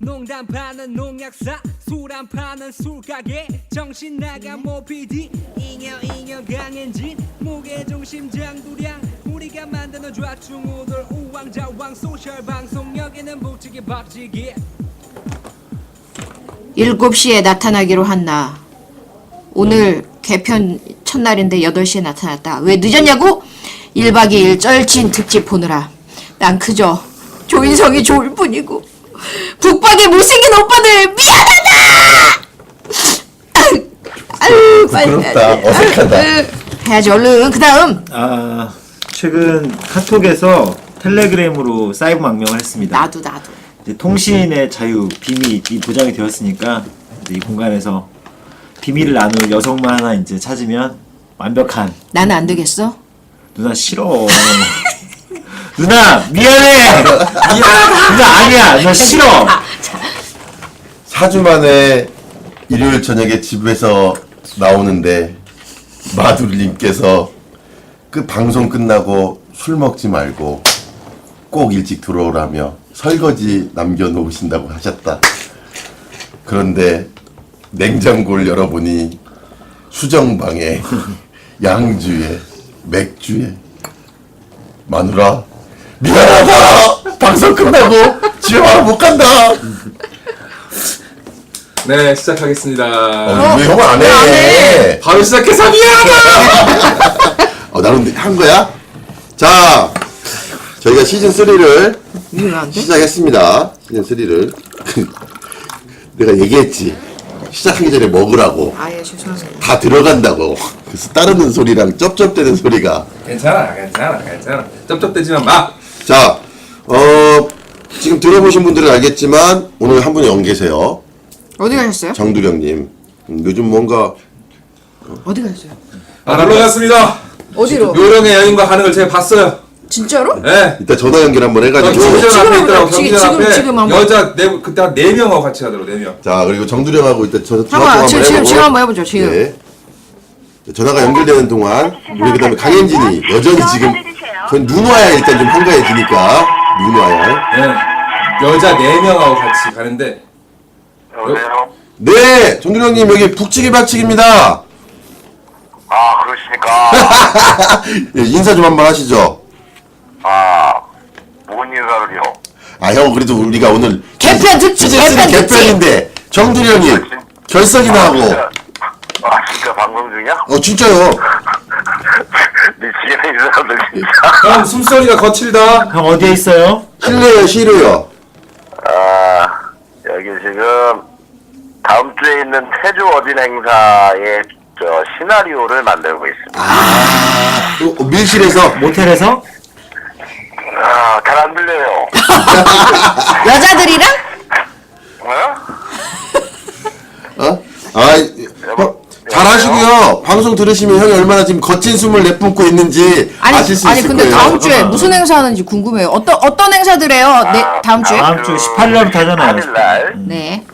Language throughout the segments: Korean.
농담 파는 농약사 술 안 파는 술가게 정신 나간 모피디 잉여 강행진 무게중심 장두량 우리가 만드는 좌충우돌 우왕좌왕 소셜 방송 여기는 북치기 박치기 7시에 나타나기로 한 나 오늘 개편 첫날인데 8시에 나타났다. 왜 늦었냐고? 1박 2일 쩔친 특집 보느라 난 그저 조인성이 좋을 뿐이고 북박의 못생긴 오빠들 미안하다! 아유 빨리 부끄럽다. 해야지. 어색하다. 해야지 얼른. 그 다음 최근 카톡에서 텔레그램으로 사이버 망명을 했습니다. 나도 이제 통신의 자유, 비밀이 보장이 되었으니까 이제 이 공간에서 비밀을 나눌 여성만 하나 이제 찾으면 완벽한. 나는 안 되겠어? 누나 싫어. 누나 미안해. 누나 아니야. 누나 싫어. 4주 만에 일요일 저녁에 집에서 나오는데 마두리님께서 그 방송 끝나고 술 먹지 말고 꼭 일찍 들어오라며 설거지 남겨놓으신다고 하셨다. 그런데 냉장고를 열어보니 수정방에 양주에 맥주에 마누라 미안하다. 방송 끝나고 집에 바로 못 간다. 네, 시작하겠습니다. 왜 형은 안 해? 바로 시작해서 미안하다! 나는 한 거야? 자, 저희가 시즌 3를 이거 안 돼? 시작했습니다. 시즌 3를. 내가 얘기했지. 시작하기 전에 먹으라고. 아예 죄송합니다. 다 들어간다고. 그래서 따르는 소리랑 쩝쩝대는 소리가. 괜찮아. 쩝쩝대지만 마! 자, 지금 들어보신 분들은 알겠지만 오늘 한 분이 연 계세요. 어디 가셨어요? 정두령님. 요즘 뭔가 어디 가셨어요? 놀러 갔습니다. 어디로? 묘령의 여인과 가는 걸 제가 봤어요. 진짜로? 네. 이따 전화 연결 한번 해가지고. 경기장 앞에 있더라고, 지금, 경기장 앞에. 지금 한번. 여자, 그때 한 4명하고 같이 가더라고, 4명. 자, 그리고 정두령하고 이따 전화 잠깐만, 한번 지금 해보고. 한번 해보죠, 지금. 네. 전화가 연결되는 동안 우리 그다음에 강현진이 여전히 지금 전 눈와야 일단 좀 한가해지니까 눈와야. 네. 여자 4명하고 같이 가는데. 여보세요? 네, 정두령님 여기 북치기 박치기입니다. 아, 그러십니까? 예, 인사 좀 한번 하시죠. 뭔 인사를요? 형 그래도 우리가 오늘 개편 특집, 시즌 개편 특집. 개편인데 정두령님 결석이나 하고. 진짜 방송 중이야? 진짜요. 미치겠네, 이 사람들 진짜. 형, 숨소리가 거칠다. 형 어디에 있어요? 실례요, 실례요. 여기 지금 다음 주에 있는 태조 어진 행사의 시나리오를 만들고 있습니다. 밀실에서 모텔에서? 잘 안 들려요. 여자들이랑? 잘하시고요. 방송 들으시면 형이 얼마나 지금 거친 숨을 내뿜고 있는지 아실 수 아니 있을 근데 거예요. 다음 주에 무슨 행사 하는지 궁금해요. 어떤 행사들해요? 네, 다음 주에? 다음 주 18일부터 하잖아요. 8일날, 네.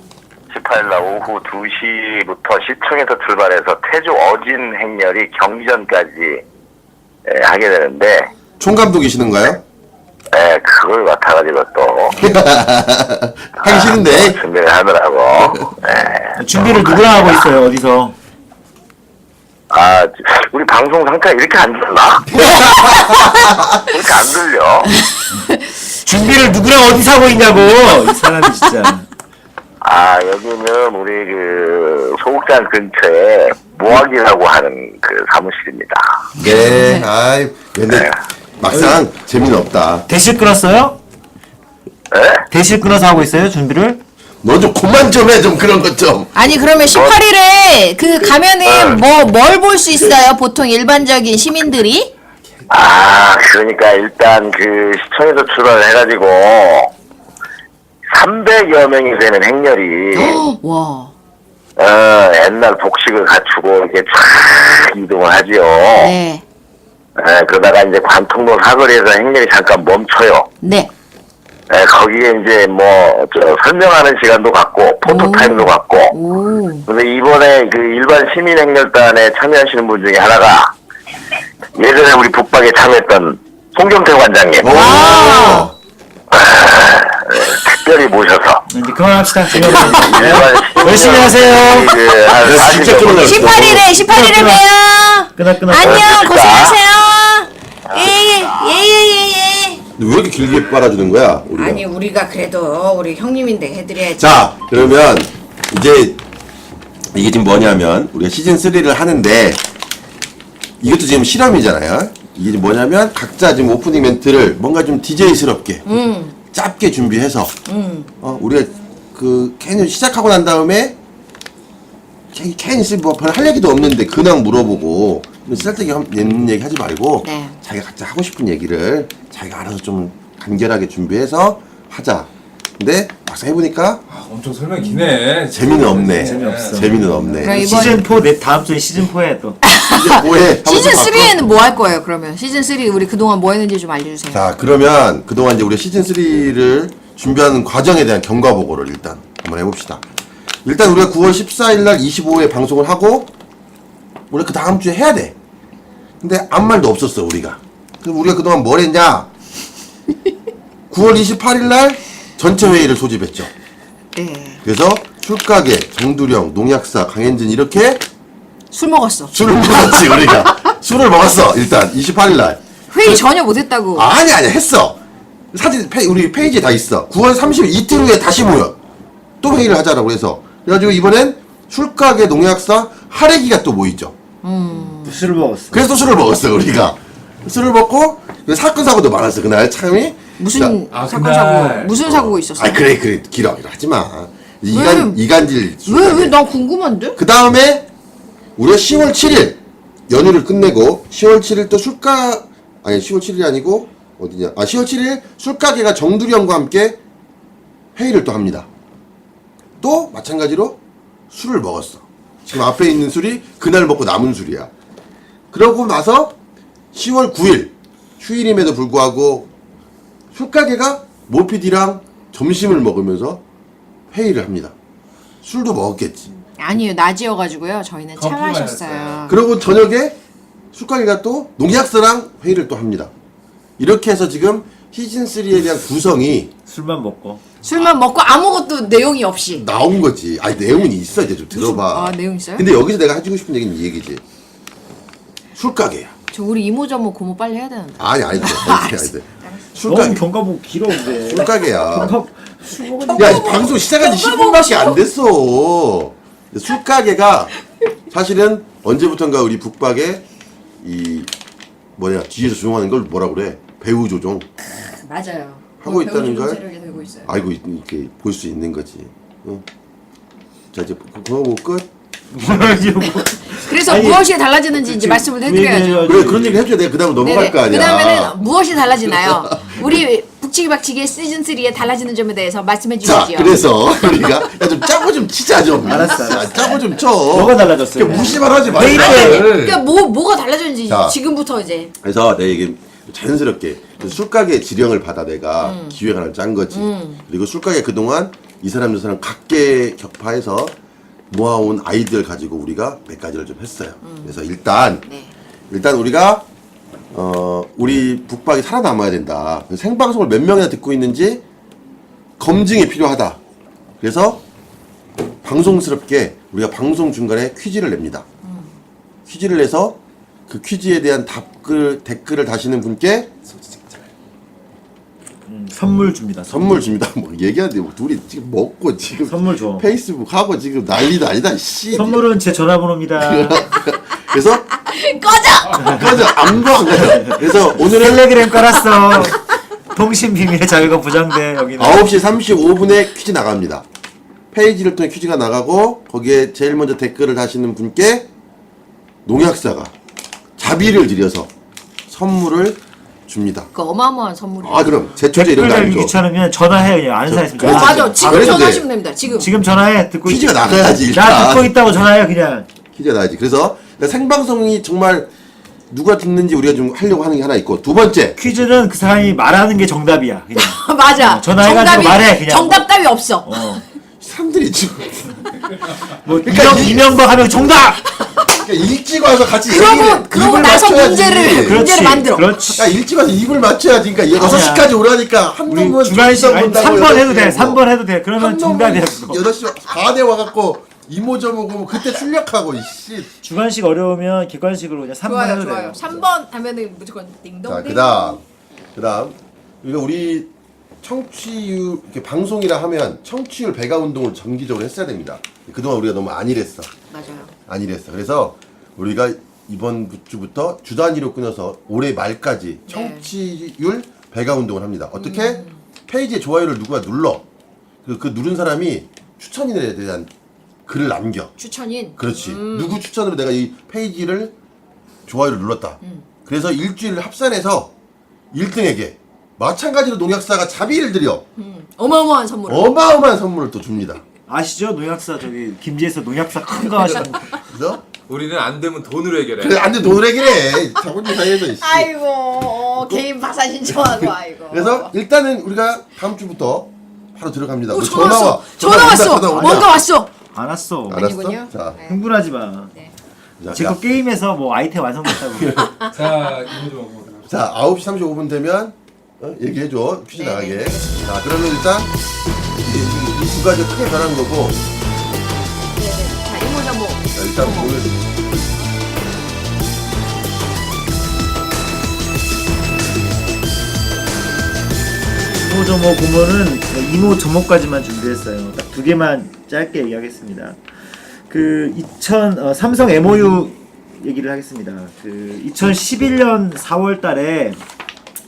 18일날 오후 2시부터 시청에서 출발해서 태조 어진 행렬이 경기전까지 하게 되는데, 총감독이시는가요? 그걸 맡아가지고 또 하기 싫은데. 준비를 하더라고. 준비를 누구랑 하고 있어요? 어디서? 우리 방송 상태가 이렇게 안 들나? 이렇게 안 들려. 준비를 누구랑 어디서 하고 있냐고. 이 사람이 진짜. 여기는 우리 그 소극장 근처에 모학이라고 하는 그 사무실입니다. 네. 근데 막상 재미는 없다. 대실 끊었어요? 예? 대실 끊어서 하고 있어요? 준비를? 너 좀 그만 좀 해, 좀 그런 것 좀. 아니 그러면 18일에 그 가면은 뭘 볼 수 있어요? 보통 일반적인 시민들이? 그러니까 일단 그 시청에서 출발을 해가지고 300여 명이 되는 행렬이 와. 옛날 복식을 갖추고 이렇게 쫙 이동을 하지요. 네. 그러다가 이제 관통로 사거리에서 행렬이 잠깐 멈춰요. 네. 거기에 이제 설명하는 시간도 갖고 포토타임도 갖고. 오. 근데 이번에 그 일반 시민 행렬단에 참여하시는 분 중에 하나가 예전에 우리 북박에 참여했던 송경태 관장님. 오. 특별히 모셔서 이제 그만합시다. 일반 열심히 하세요. 진짜 끝나. 18일에 봬요. 끊어. 안녕, 고생하세요. 예. 왜 이렇게 길게 빨아주는 거야? 우리가? 아니, 우리가 그래도 우리 형님인데 해드려야지. 자, 그러면 이제 이게 지금 뭐냐면 우리가 시즌 3를 하는데 이것도 지금 실험이잖아요. 이게 지금 뭐냐면 각자 지금 오프닝 멘트를 뭔가 좀 DJ스럽게 짧게 준비해서 우리가 그 캔을 시작하고 난 다음에 캔이 뭐별 할 얘기도 없는데 근황 물어보고 쓸데기 있는 얘기 하지 말고 네. 자기가 각자 하고 싶은 얘기를 자기가 알아서 좀 간결하게 준비해서 하자. 근데 막상 해보니까 엄청 설명이 기네. 재미는 없네. 재미없어. 재미는 없네. 그럼 이번 시즌 4 내 다음 주에 시즌 4에 또. 이제 뭐해? 시즌 3에는 뭐 할 거예요? 그러면 시즌 3 우리 그동안 뭐 했는지 좀 알려주세요. 자, 그러면 그동안 이제 우리 시즌 3를 준비하는 과정에 대한 경과 보고를 일단 한번 해봅시다. 일단 우리가 9월 14일 날 25회 방송을 하고 우리가 그 다음 주에 해야 돼. 근데 아무 말도 없었어 우리가. 그럼 우리가 그동안 뭘 했냐? 9월 28일 날 전체 회의를 소집했죠. 네. 그래서 술가게, 정두령, 농약사, 강현진 이렇게 술 먹었어. 술을 먹었지 우리가. 술을 먹었어 일단 28일 날. 회의 전혀 못했다고. 아니 했어. 사진 우리 페이지에 다 있어. 9월 30일 이틀 후에 다시 모여. 또 회의를 하자라고 해서. 그래가지고 이번엔 술가게 농약사 하래기가 또 모이죠. 술을 먹었어. 그래서 또 술을 먹었어 우리가. 술을 먹고 사건 사고도 많았어 그날 참이. 무슨 자, 사건 그날- 사고 무슨 사고가 있었어? 아 그래 길어 하지 마. 왜? 이간질. 왜 나 궁금한데? 그 다음에 우리가 10월 7일 연휴를 끝내고 10월 7일 또 10월 7일이 아니고 어디냐? 10월 7일 술가게가 정두령과 함께 회의를 또 합니다. 또 마찬가지로 술을 먹었어. 지금 앞에 있는 술이 그날 먹고 남은 술이야. 그러고 나서 10월 9일 휴일임에도 불구하고 술가게가 모피디랑 점심을 먹으면서 회의를 합니다. 술도 먹었겠지. 아니요, 낮이어가지고요. 저희는 차 커피 마셨어요. 그러고 저녁에 술가게가 또 농약사랑 회의를 또 합니다. 이렇게 해서 지금 시즌3에 대한 구성이 술만 먹고. 술만 먹고 아무것도 내용이 없이. 나온 거지. 아니 내용은 있어. 이제 좀 들어봐. 아, 내용 있어요? 근데 여기서 내가 해주고 싶은 얘기는 이 얘기지. 술가게야. 저 우리 이모저모 고모 빨리 해야 되는데. 아니 아니 돼. 아니 돼. 너무 술가게. 경과목 길어 근데. 술가게야. 술 먹은 야 방송 시작한 지 10분밖에 안 됐어. 술가게가 사실은 언제부턴가 우리 북박에 이 뭐냐 뒤에서 조종하는 걸 뭐라 그래? 배우 조종. 맞아요. 하고 있다는 걸? 세력이 되고 있어요. 알고 이렇게 볼 수 있는 거지. 어. 자 이제 그거 뭐 끝. 그래서 아니, 무엇이 달라지는지 이제 말씀을 해드려야죠. 그래 그런 얘기 해줘야 내가 그다음 넘어갈 거 아니야. 그다음에는 무엇이 달라지나요? 우리 북치기 박치기의 시즌 3에 달라지는 점에 대해서 말씀해 자 주시죠. 그래서 우리가 야 좀 짜고 좀 치자 좀. 알았어. 짜고 좀 쳐. 뭐가 달라졌어요? 그러니까 무시만 하지 마. 회의 때. 그러니까 뭐가 달라졌는지 자. 지금부터 이제. 그래서 내가 이게 자연스럽게 술가게 지령을 받아 내가 기획안을 짠 거지. 그리고 술가게 그동안 이 사람 저 사람 각계 격파해서 모아온 아이디어를 가지고 우리가 몇 가지를 좀 했어요. 그래서 일단 네. 우리가 우리 북박이 살아남아야 된다. 생방송을 몇 명이나 듣고 있는지 검증이 필요하다. 그래서 방송스럽게 우리가 방송 중간에 퀴즈를 냅니다. 퀴즈를 내서 그 퀴즈에 대한 댓글을 다시는 분께 선물 줍니다. 선물 줍니다. 뭐 얘기하는데 뭐 둘이 지금 먹고 지금 선물 줘. 페이스북 하고 지금 난리도 아니다. 씨. 선물은 제 전화번호입니다. 그래서 꺼져 안 가. 그래서 오늘은 텔레그램 깔았어. 통신 비밀의 자유가 보장돼 여기는. 9시 35분에 퀴즈 나갑니다. 페이지를 통해 퀴즈가 나가고 거기에 제일 먼저 댓글을 다시는 분께 농약사가 자비를 들여서 선물을 줍니다. 그 어마어마한 선물이에요. 아 그럼 제초제 이런 댓글 거 달기 아니죠? 귀찮으면 전화해 그냥 아는 사람 있으면 그래서 전화해. 맞아. 지금 그래도 전화하시면 돼. 됩니다. 지금. 지금 전화해 듣고 퀴즈가 있- 나가야지 일단. 나 듣고 있다고 전화해 그냥. 퀴즈가 나가야지. 그래서 생방송이 정말 누가 듣는지 우리가 좀 하려고 하는 게 하나 있고 두 번째 퀴즈는 그 사람이 말하는 게 정답이야. 그냥. 맞아. 전화해가지고 말해, 그냥. 정답 따위 없어. 어. 사람들이 지금 뭐 그러니까 이명박 하면 정답. 그러니까 일찍 와서 같이 그러고 입을 나서 맞춰야지. 문제를 만들어. 그렇지. 야 일찍 와서 입을 맞춰야지. 그러니까 6시까지 오라니까 한 우리 놈은 주간식 중간 본다고 3번 해도 돼. 8시 에 3번 해도 돼. 그러면 한 놈은 정답이야. 그거. 8시 반에 와갖고 이모저모 그때 출력하고 이씨. 주관식 어려우면 객관식으로 그냥 3번 좋아요, 해도 좋아요. 돼요. 3번 하면은 무조건 띵동. 자 그다음 이거 우리 청취율 이렇게 방송이라 하면 청취율 배가 운동을 정기적으로 했어야 됩니다. 그동안 우리가 너무 안일했어. 맞아요. 안일했어. 그래서 우리가 이번 주부터 주 단위로 끊어서 올해 말까지 네. 청취율 배가 운동을 합니다. 어떻게? 페이지에 좋아요를 누가 눌러. 그 누른 사람이 추천인에 대한 글을 남겨. 추천인. 그렇지. 누구 추천으로 내가 이 페이지를 좋아요를 눌렀다. 그래서 일주일을 합산해서 1등에게 마찬가지로 농약사가 자비를 들여 어마어마한 선물. 어마어마한 선물을 또 줍니다. 아시죠? 농약사 저기 김지에서 농약사 큰 거 하시는 그래서 우리는 안 되면 돈으로 해결해. 그래 안돼 돈을 해결해. 자본주의 사회에서 이씨. 아이고 개인 파사 신청하고 아이고. 그래서 일단은 우리가 다음 주부터 바로 들어갑니다. 오, 뭐 전화 왔어. 전화 전화 온다, 왔어. 전화 온다. 뭔가 왔어. 안 왔어. 알았어? 아니군요. 자, 네. 흥분하지 마. 자, 제거 게임에서 뭐 아이템 완성됐다고. 자, 이거 좀 하고. 자 9시 35분 되면 얘기해줘. 퀴즈 네, 나가게. 네. 자 그러면 일단 이 두 가지가 크게 변한 거고 네네. 자 이모저모. 자, 일단 오늘 이모저모 보면은 이모 저모까지만 준비했어요. 딱 두 개만 짧게 얘기하겠습니다. 그 삼성 MOU 얘기를 하겠습니다. 그 2011년 4월달에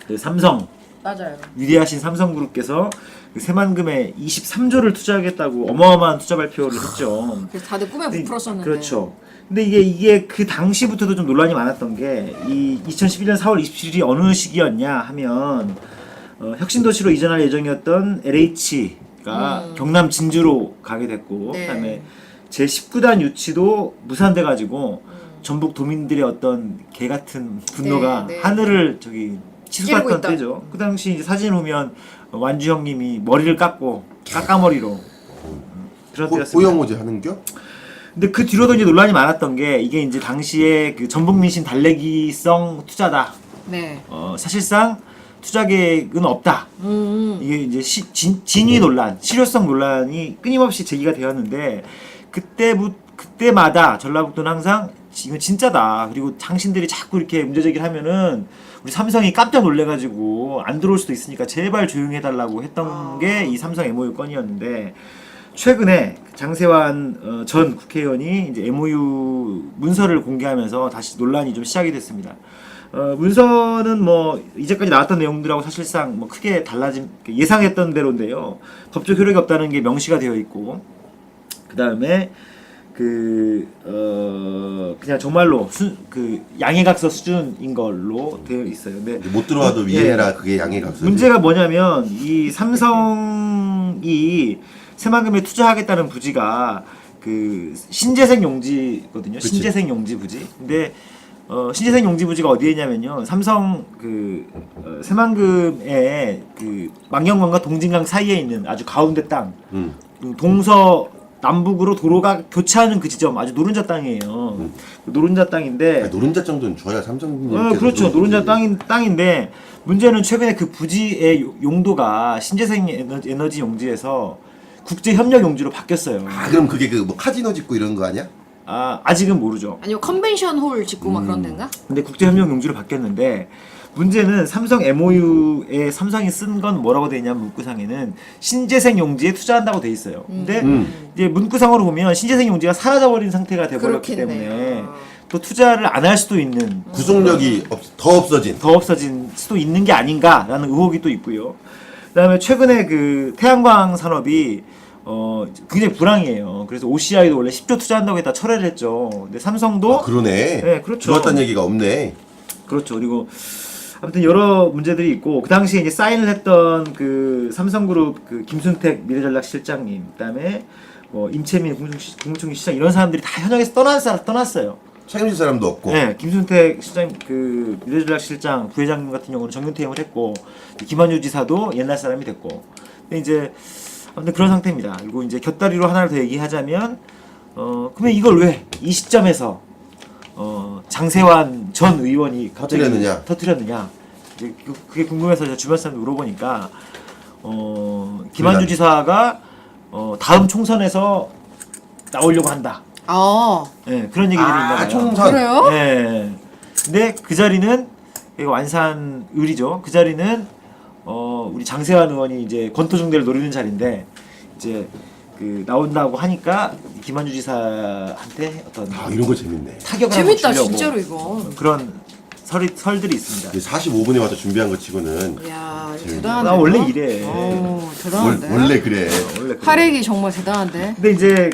그 삼성 맞아요. 위대하신 삼성그룹께서 그 새만금에 23조를 투자하겠다고 어마어마한 투자 발표를 했죠. 그래서 다들 꿈에 부풀었었는데. 그렇죠. 근데 이게 그 당시부터도 좀 논란이 많았던 게 이 2011년 4월 27일이 어느 시기였냐 하면 혁신도시로 이전할 예정이었던 LH가 경남 진주로 가게 됐고 네. 그다음에 제 19단 유치도 무산돼 가지고 전북 도민들의 어떤 개 같은 분노가 네, 네. 하늘을 저기 치솟았던 찌르고 있다. 때죠. 그 당시 이제 사진을 보면 완주 형님이 머리를 깎고 까까머리로 그런 때였습니다. 호영호제 하는겨? 근데 그 뒤로도 이제 논란이 많았던 게 이게 이제 당시에 그 전북민심 달래기성 투자다. 네. 사실상 투자 계획은 없다. 이게 이제 진위 논란, 실효성 논란이 끊임없이 제기가 되었는데 그때마다 전라북도는 항상 이건 진짜다. 그리고 당신들이 자꾸 이렇게 문제 제기를 하면은 우리 삼성이 깜짝 놀래가지고 안 들어올 수도 있으니까 제발 조용히 해달라고 했던 게 이 삼성 MOU 건이었는데 최근에 장세환 전 국회의원이 이제 MOU 문서를 공개하면서 다시 논란이 좀 시작이 됐습니다. 문서는 뭐 이제까지 나왔던 내용들하고 사실상 뭐 크게 달라진 예상했던 대로인데요. 법적 효력이 없다는 게 명시가 되어 있고 그 다음에 그냥 정말로 양해각서 수준인 걸로 되어 있어요. 근데 못 들어와도 위해라 그게 양해각서. 문제가 뭐냐면 이 삼성이 새만금에 투자하겠다는 부지가 그 신재생 용지거든요. 그치. 신재생 용지 부지. 근데 신재생 용지 부지가 어디에 있냐면요. 삼성 새만금의 그 망경강과 동진강 사이에 있는 아주 가운데 땅. 동서 남북으로 도로가 교차하는 그 지점 아주 노른자 땅이에요. 노른자 땅인데 노른자 정도는 줘야 삼성님. 그렇죠. 노른자 땅인데 문제는 최근에 그 부지의 용도가 신재생 에너지 용지에서 국제 협력 용지로 바뀌었어요. 아 그럼 그게 그 뭐 카지노 짓고 이런 거 아니야? 아직은 모르죠. 아니면 컨벤션 홀 짓고 막 그런 데인가? 근데 국제 협력 용지로 바뀌었는데 문제는 삼성 MOU에 삼성이 쓴 건 뭐라고 돼 있냐면 문구상에는 신재생 용지에 투자한다고 돼 있어요. 근데 이제 문구상으로 보면 신재생 용지가 사라져버린 상태가 돼버렸기 그렇겠네요. 때문에 또 투자를 안 할 수도 있는 구속력이 더 없어진. 수도 있는 게 아닌가라는 의혹이 또 있고요. 그다음에 최근에 그 태양광 산업이 굉장히 불황이에요. 그래서 OCI도 원래 10조 투자한다고 했다 철회를 했죠. 근데 삼성도 그러네. 네, 그렇죠. 들어왔다는 얘기가 없네. 그렇죠. 그리고 아무튼 여러 문제들이 있고 그 당시에 이제 사인을 했던 그 삼성그룹 그 김순택 미래전략실장님, 그다음에 뭐 임채민 국무총리 시장 이런 사람들이 다 현역에서 떠났어요. 책임질 사람도 없고. 네, 김순택 실장 그 미래전략실장 부회장님 같은 경우는 정년퇴임을 했고 김한유 지사도 옛날 사람이 됐고. 근데 이제 아무튼 그런 상태입니다. 그리고 이제 곁다리로 하나를 더 얘기하자면 그러면 이걸 왜 이 시점에서 장세환 전 의원이 갑자기 터뜨렸느냐? 이제 그게 궁금해서 제가 주변 사람들 물어보니까 김한주 지사가 다음 총선에서 나오려고 한다. 예, 그런 얘기들이 있나 봐요. 총선. 그래요? 예. 근데 그 자리는 완산을이죠. 그 자리는 우리 장세환 의원이 이제 권토중대를 노리는 자리인데 이제 그 나온다고 하니까 김한주 지사한테 어떤 이런 거 재밌네. 타격을 재밌다 한번 주려고 진짜로 이거. 그런 설들이 있습니다. 45분에 와서 준비한 거 치고는 이야 대단하네. 나 원래 이래. 대단한데. 원래 그래. 원래 그래. 활약이 정말 대단한데. 근데 이제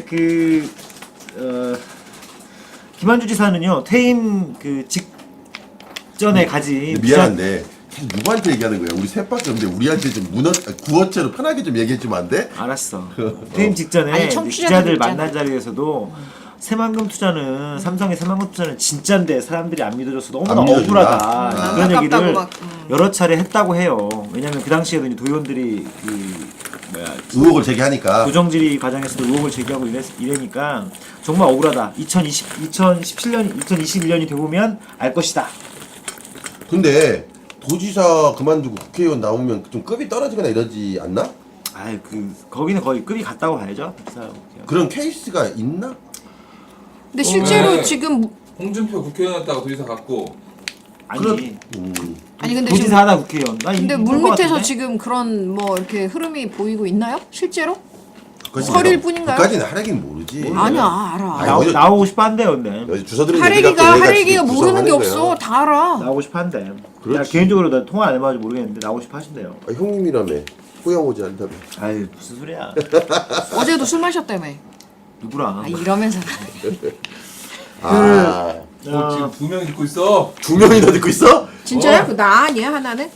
김한주 지사는요 퇴임 그 직전에 가진 근데 미안한데 누구한테 얘기하는 거야? 우리 셋밖에 없는데 우리한테 좀 구어체로 편하게 좀 얘기해 주면 안 돼? 알았어. 퇴임 직전에 아니, 이제 청취자들 기자들 있잖아. 만난 자리에서도 새만금 투자는 삼성의 새만금 투자는 진짠데 사람들이 안 믿어줘서 너무나 안 믿어준다. 억울하다. 그런 안타깝다고 얘기를 막, 여러 차례 했다고 해요. 왜냐면 그 당시에도 이제 도의원들이 의혹을 제기하니까. 조정질의 과정에서도 의혹을 제기하고 이러니까 정말 억울하다. 2021년이 되보면 알 것이다. 근데 도지사 그만두고 국회의원 나오면 좀 급이 떨어지거나 이러지 않나? 아유 거기는 거의 급이 같다고 봐야죠. 그런 케이스가 있나? 근데 실제로 네. 지금 홍준표 국회의원이었다가 도지사 갔고 아니 아니 근데 지금 도지사 하나 국회의원. 나 근데 이럴 물 것 밑에서 같은데? 지금 그런 뭐 이렇게 흐름이 보이고 있나요? 실제로? 그것이 설일 내가 뿐인가요? 그까지는 하라긴 모르지. 아니야 알아. 아니, 어디- 나오고 싶어 한대요 근데. 여기 주소들은 하레기가 모르는 게 없어. 다 알아. 나오고 싶어 한대. 나 그렇지. 개인적으로 나 통화 안 해봐가지고 모르겠는데 나오고 싶어 하신대요. 형님이라며 호영 오지 않다며. 아유 무슨 소리야. 어제도 술 마셨다며. 누구랑? 이러면서 지금 2명 듣고 있어. 2명이나 듣고 있어? 진짜요? 나 아니야 하나는?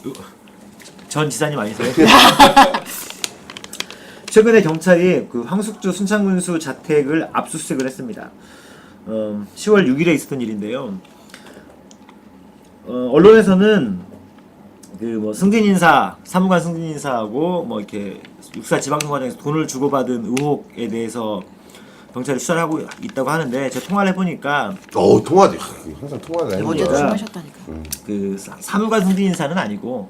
전 지사님 아니세요? 최근에 경찰이 그 황숙주 순창군수 자택을 압수수색을 했습니다. 10월 6일에 있었던 일인데요. 언론에서는 그 뭐 승진 인사, 사무관 승진 인사하고 뭐 이렇게 육사 지방선거 과정에서 돈을 주고받은 의혹에 대해서 경찰이 수사를 하고 있다고 하는데 제가 통화를 해보니까 통화도 항상 통화를 하는 어제도 거야. 술 마셨다니까. 그 사무관 승진 인사는 아니고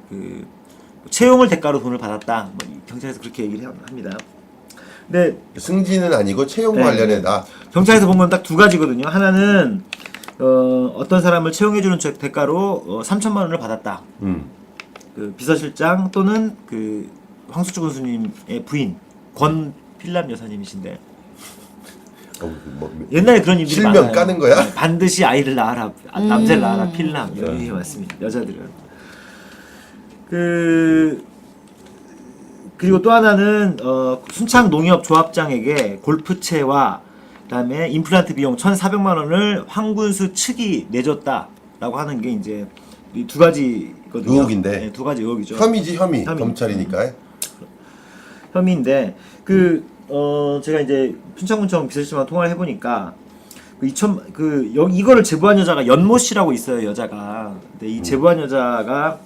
그 채용을 대가로 돈을 받았다. 뭐 경찰에서 그렇게 얘기를 합니다. 근데 승진은 아니고 채용 네. 관련해다. 경찰에서 본 건 딱 두 가지거든요. 하나는 어떤 사람을 채용해주는 대가로 3천만 원을 받았다. 그 비서실장 또는 그 황숙주 군수님의 부인 권필남 여사님이신데 옛날에 그런 일들이 실명 많아요. 까는 거야? 네, 반드시 아이를 낳아라, 남자를 낳아라, 필남 이런 얘기 많습니다. 여자들은. 그리고 또 하나는 순창 농협 조합장에게 골프채와 그다음에 임플란트 비용 1,400만 원을 황군수 측이 내줬다라고 하는 게 이제 이 두 가지거든요. 의혹인데. 네, 두 가지 의혹이죠. 혐의지 혐의. 검찰이니까. 혐의인데 제가 이제 순창군청 비서실장과 통화를 해보니까 이거를 제보한 여자가 연모 씨라고 있어요. 여자가. 근데 이 제보한 여자가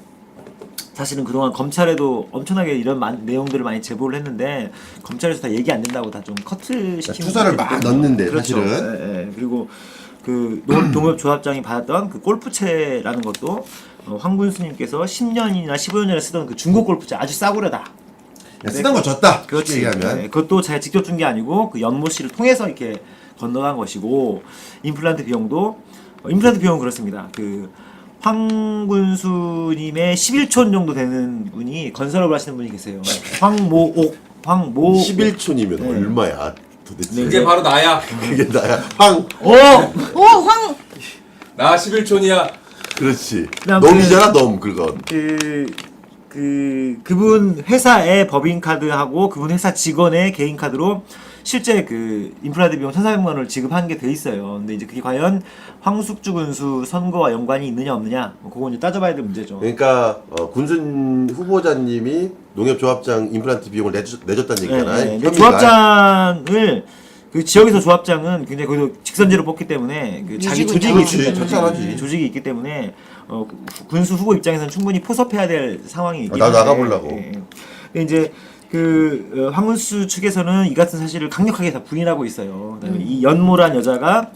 사실은 그동안 검찰에도 엄청나게 이런 내용들을 많이 제보를 했는데 검찰에서 다 얘기 안 된다고 다 좀 커트시키는 투사를 막 넣는데 그렇죠. 사실은. 예. 그리고 그 농협 조합장이 받았던 그 골프채라는 것도 황군수님께서 10년이나 15년 전에 쓰던 그 중고 골프채 아주 싸구려다. 쓰던 거 줬다. 그렇지. 얘기하면. 네, 그것도 제가 직접 준 게 아니고 그 연모 씨를 통해서 이렇게 건너간 것이고 임플란트 비용도 임플란트 비용은 그렇습니다. 그 황군수님의 11촌 정도 되는 분이 건설업을 하시는 분이 계세요. 황모 11촌이면 네. 얼마야 도대체? 그게 바로 나야. 그게 나야. 황. 황 나 11촌이야. 그렇지. 그다음 놈이잖아 놈 그건. 그분 회사의 법인 카드하고 그분 회사 직원의 개인 카드로 실제 그 임플란트 비용 1,400만 원을 지급한 게 돼 있어요. 근데 이제 그게 과연 황숙주 군수 선거와 연관이 있느냐 없느냐, 그건 이제 따져봐야 될 문제죠. 그러니까 군순 후보자님이 농협조합장 임플란트 비용을 내줬다는 얘기잖아요. 네. 혐의가. 조합장을 그 지역에서 조합장은 굉장히 거기서 직선제로 뽑기 때문에 그 자기 조직이 그렇지, 있기 때문에, 천천하지. 조직이 있기 때문에 군수 후보 입장에서는 충분히 포섭해야 될 상황이 있긴 나도 한데, 나가보려고. 근데 이제 황군수 측에서는 이 같은 사실을 강력하게 다 부인하고 있어요. 그다음에 이 연모란 여자가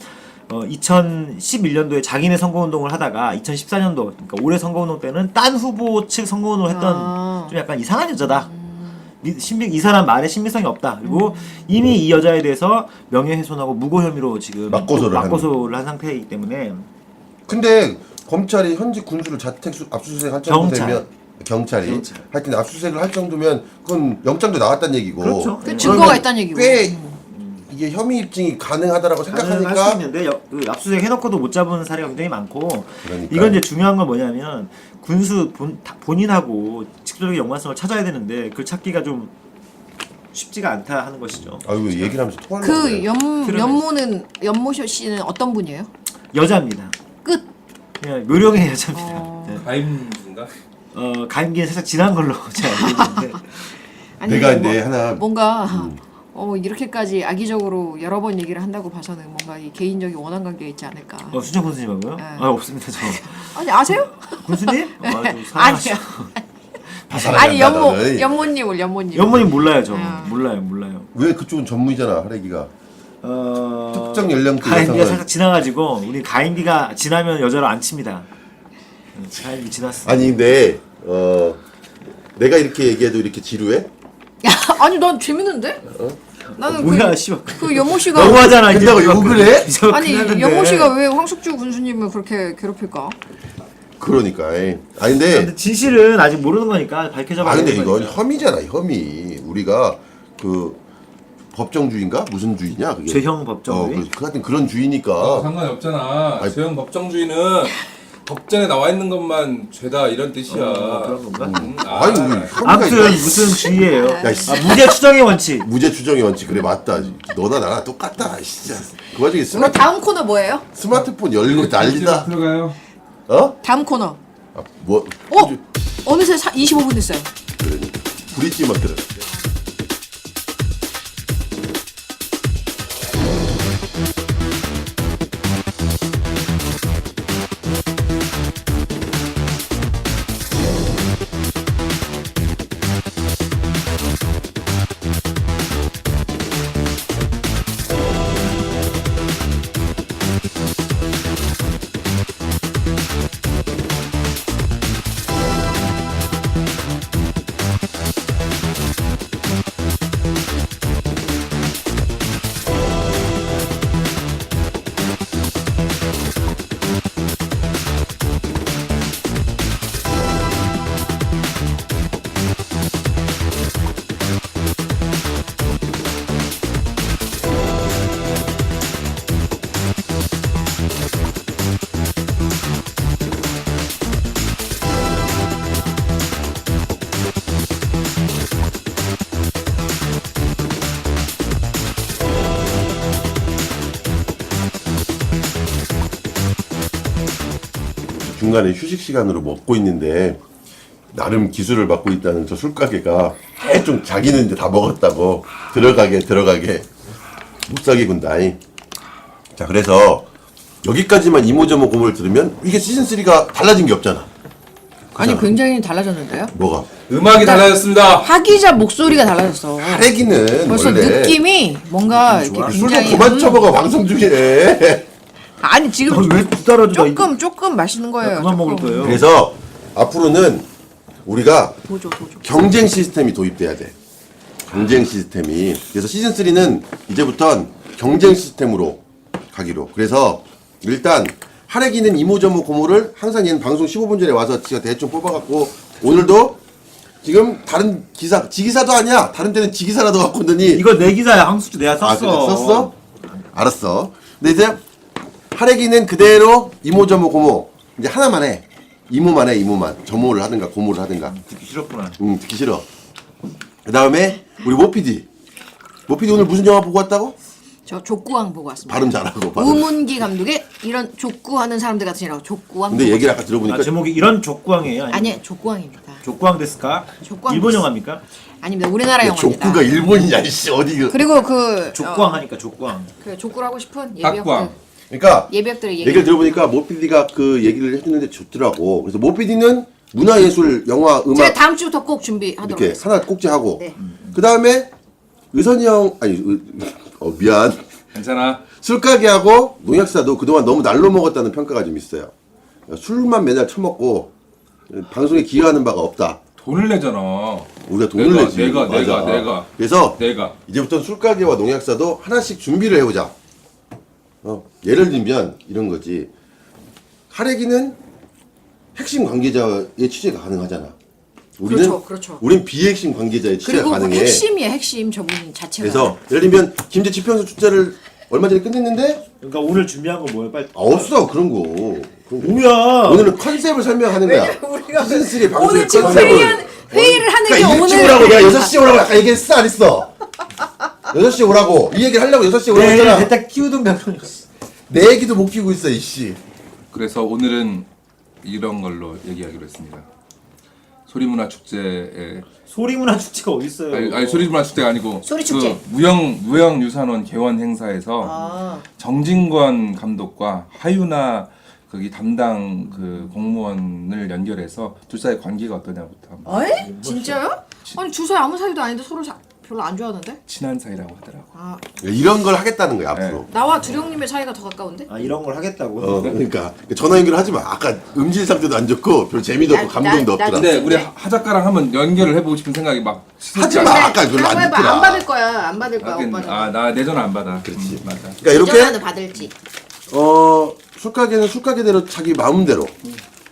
2011년도에 자기네 선거운동을 하다가 2014년도 그러니까 올해 선거운동 때는 딴 후보 측 선거운동을 했던 좀 약간 이상한 여자다. 이 사람 말에 신빙성이 없다. 그리고 이미 이 여자에 대해서 명예훼손하고 무고 혐의로 지금 맞고소를 한 상태이기 때문에. 근데 검찰이 현직 군수를 자택 압수수색 할 정도 되면 경찰이 하여튼 압수수색을 할 정도면 그건 영장도 나왔다는 얘기고. 그렇죠. 그 증거가 있다는 얘기고. 꽤 이게 혐의 입증이 가능하다라고 할수 생각하니까 있는데 그 압수수색 해놓고도 못 잡은 사례가 굉장히 많고. 그러니까. 이건 이제 중요한 건 뭐냐면 군수 본인하고 직접적인 연관성을 찾아야 되는데 그걸 찾기가 좀 쉽지가 않다 하는 것이죠. 아이고 얘기를 하면서 토하는 그 연모 씨는 어떤 분이에요? 여자입니다. 끝. 그냥 묘령의 여자입니다. 네. 가임인가? 가임기는 살짝 지난 걸로 제가 알고 있는데. 아니, 내가 뭐, 이제 하나 뭔가 이렇게까지 악의적으로 여러 번 얘기를 한다고 봐서는 뭔가 이 개인적인 원한 관계가 있지 않을까. 순천 군수님하고요? 네. 없습니다 저. 아니 아세요? 군수님? 좀 아니요. 사랑하시죠. 아니 너는. 연모님. 연모님 몰라요 저. 아. 몰라요. 왜 그쪽은 전문이잖아 하래기가. 특정 연령대 가임기가 여성을 살짝 지나가지고 우리 가임기가 지나면 여자로 안 칩니다. 가임기 지났어. 아니 근데 내가 이렇게 얘기해도 이렇게 지루해? 아니 난 재밌는데? 나는 뭐야 씨발. 그 연모 씨가 너무하잖아 이제. 근데 욕을 해? 이제 아니 큰일 났는데. 연모 씨가 왜 황숙주 군수님을 그렇게 괴롭힐까? 그러니까. 아니 근데 진실은 아직 모르는 거니까 밝혀져봐야 근데 되는 이건 거니까. 혐의잖아 혐의. 우리가 그 법정주의인가 무슨 주의냐 그게. 죄형 법정주의? 그 하여튼 그런 주의니까. 상관이 없잖아. 아니, 죄형 법정주의는 법전에 나와 있는 것만 죄다 이런 뜻이야. 그런 건가? 아니 혐의가 아무튼 있다. 무슨 주의예요? 야, 씨. 무죄 추정의 원칙. 무죄 추정의 원칙. 그래 맞다. 너나 나나 똑같다. 진짜. 그 와중에 오늘 다음 코너 뭐예요? 스마트폰 열고 난리다. 들어가요. 다음 코너. 뭐? 어느새 25분 됐어요. 그러니까 브릿지 막 들어. 중간에 휴식 시간으로 먹고 있는데 나름 기술을 받고 있다는 저 술가게가 좀 자기는 이제 다 먹었다고 들어가게 못 사게 군다잉. 자 그래서 여기까지만 이모저모 고모를 들으면 이게 시즌 3가 달라진 게 없잖아. 아니 굉장히 달라졌는데요? 뭐가? 음악이 달라졌습니다. 하기자 목소리가 달라졌어. 하래기는 벌써 원래 느낌이 뭔가 이렇게 술 좀 굉장히 그만 쳐먹어 방송 중에. 아니 지금 왜 따라줘? 조금 마시는 거예요. 그만 먹을 조금. 거예요. 그래서 앞으로는 우리가 도저. 경쟁 시스템이 도입돼야 돼. 경쟁 시스템이. 그래서 시즌 3는 이제부턴 경쟁 시스템으로 가기로. 그래서 일단 하래기는 이모저모 고모를 항상 얘는 방송 15분 전에 와서 지가 대충 뽑아갖고 오늘도 지금 다른 기사 지기사도 아니야. 다른 데는 지기사라도 갖고 오더니 이거 내 기사야. 항수주 내가 썼어. 그래, 썼어? 알았어. 근데 이제 하래기는 그대로 이모저모 고모 이제 하나만 해. 이모만 해. 이모만. 저모를 하든가 고모를 하든가. 듣기 싫었구나. 듣기 싫어. 그 다음에 우리 모피디 오늘 무슨 영화 보고 왔다고? 저 족구왕 보고 왔습니다. 발음 잘하고 발음. 우문기 감독의 이런 족구하는 사람들 같으니라고 족구왕. 근데 보고 얘기를 아까 들어보니까 제목이 이런 족구왕이에요? 아니 족구왕입니다. 족구왕 데스까? 족구왕 일본 데스. 영화입니까? 아닙니다. 우리나라 영화입니다. 족구가 일본이냐 이씨 어디 그 그리고 그 족구왕 하니까 족구왕. 그 족구를 하고 싶은 탁구왕. 그러니까 예비역들의 얘기를 들어보니까 모피디가 그 얘기를 해주는데 좋더라고. 그래서 모피디는 문화예술 영화 제가 음악 다음 주부터 꼭 준비하도록 이렇게 하겠습니다. 하나 꼭지하고 네. 그 다음에 의선이 형 아니 미안 괜찮아. 술가게하고 농약사도 그동안 너무 날로 먹었다는 평가가 좀 있어요. 술만 맨날 처먹고 방송에 기여하는 바가 없다. 돈을 내잖아. 우리가 돈을 내가, 내지. 내가. 그래서 내가. 이제부터 술가게와 농약사도 하나씩 준비를 해보자. 예를 들면 이런 거지. 하레기는 핵심 관계자의 취재가 가능하잖아. 우리는 그렇죠. 우린 비핵심 관계자의 취재가 그리고 가능해. 핵심이야 핵심 저분 자체가. 그래서 예를 들면 김제 지평선 축제를 얼마 전에 끝냈는데 그러니까 오늘 준비한 거 뭐예요? 빨리. 없어 그런 거. 뭐야? 오늘은 컨셉을 설명하는 거야. 우리가 시즌 3 방송 오늘 지금 컨셉을. 회의를 하는 게 그러니까 일찍 오늘 오라고 내가 6시에 오라고 아까 얘기했어 안 했어? 6시에 오라고 이 얘기를 하려고 6시에 오라고 했잖아. 일단 키우던 병. 내 얘기도 못 키우고 있어 이씨. 그래서 오늘은 이런 걸로 얘기하기로 했습니다. 소리문화 축제에 소리문화 축제가 어디 있어요? 아니 소리문화 축제가 아니고 소리축제. 그 무형유산원 개원 행사에서 아. 정진권 감독과 하유나 거기 담당 그 공무원을 연결해서 둘 사이 관계가 어떠냐부터 한번 에? 진짜요? 아니 두 사이 아무 사이도 아닌데 서로 별로 안 좋아하는데? 친한 사이라고 하더라고. 아 이런 걸 하겠다는 거야 앞으로. 나와 두령님의 사이가 더 가까운데? 아 이런 걸 하겠다고. 그러니까 전화 연결하지 마. 아까 음질 상태도 안 좋고 별 재미도 없고 감동도 없더라. 근데 우리 하작가랑 한번 연결을 해보고 싶은 생각이 막 하지 마. 아까 별로 안 해봐. 듣더라. 안 받을 거야. 안 받을 거야 하긴, 오빠는. 나 내 전화 안 받아. 그렇지. 맞아. 그러니까 이렇게 전화는 받을지. 술가게는 술가게대로 자기 마음대로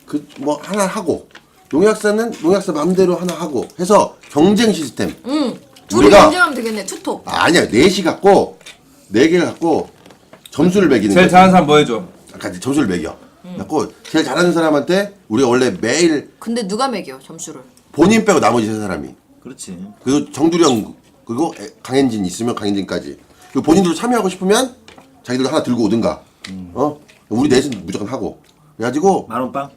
그 뭐 하나 하고 농약사는 농약사 마음대로 하나 하고 해서 경쟁 시스템. 둘이 우리가- 경쟁하면 되겠네. 투톱. 아니야 4시 갖고 4개 갖고 점수를 매기는 제일 거지. 잘하는 사람 뭐 해줘? 아까 이제 점수를 매겨. 갖고 제일 잘하는 사람한테 우리가 원래 매일 근데 누가 매겨 점수를? 본인 빼고 나머지 3사람이 그렇지. 그리고 정두령 그리고 강현진 있으면 강현진까지 그리고 본인들도 참여하고 싶으면 자기들 하나 들고 오든가 우리 넷은 무조건 하고 그래가지고 만원 빵.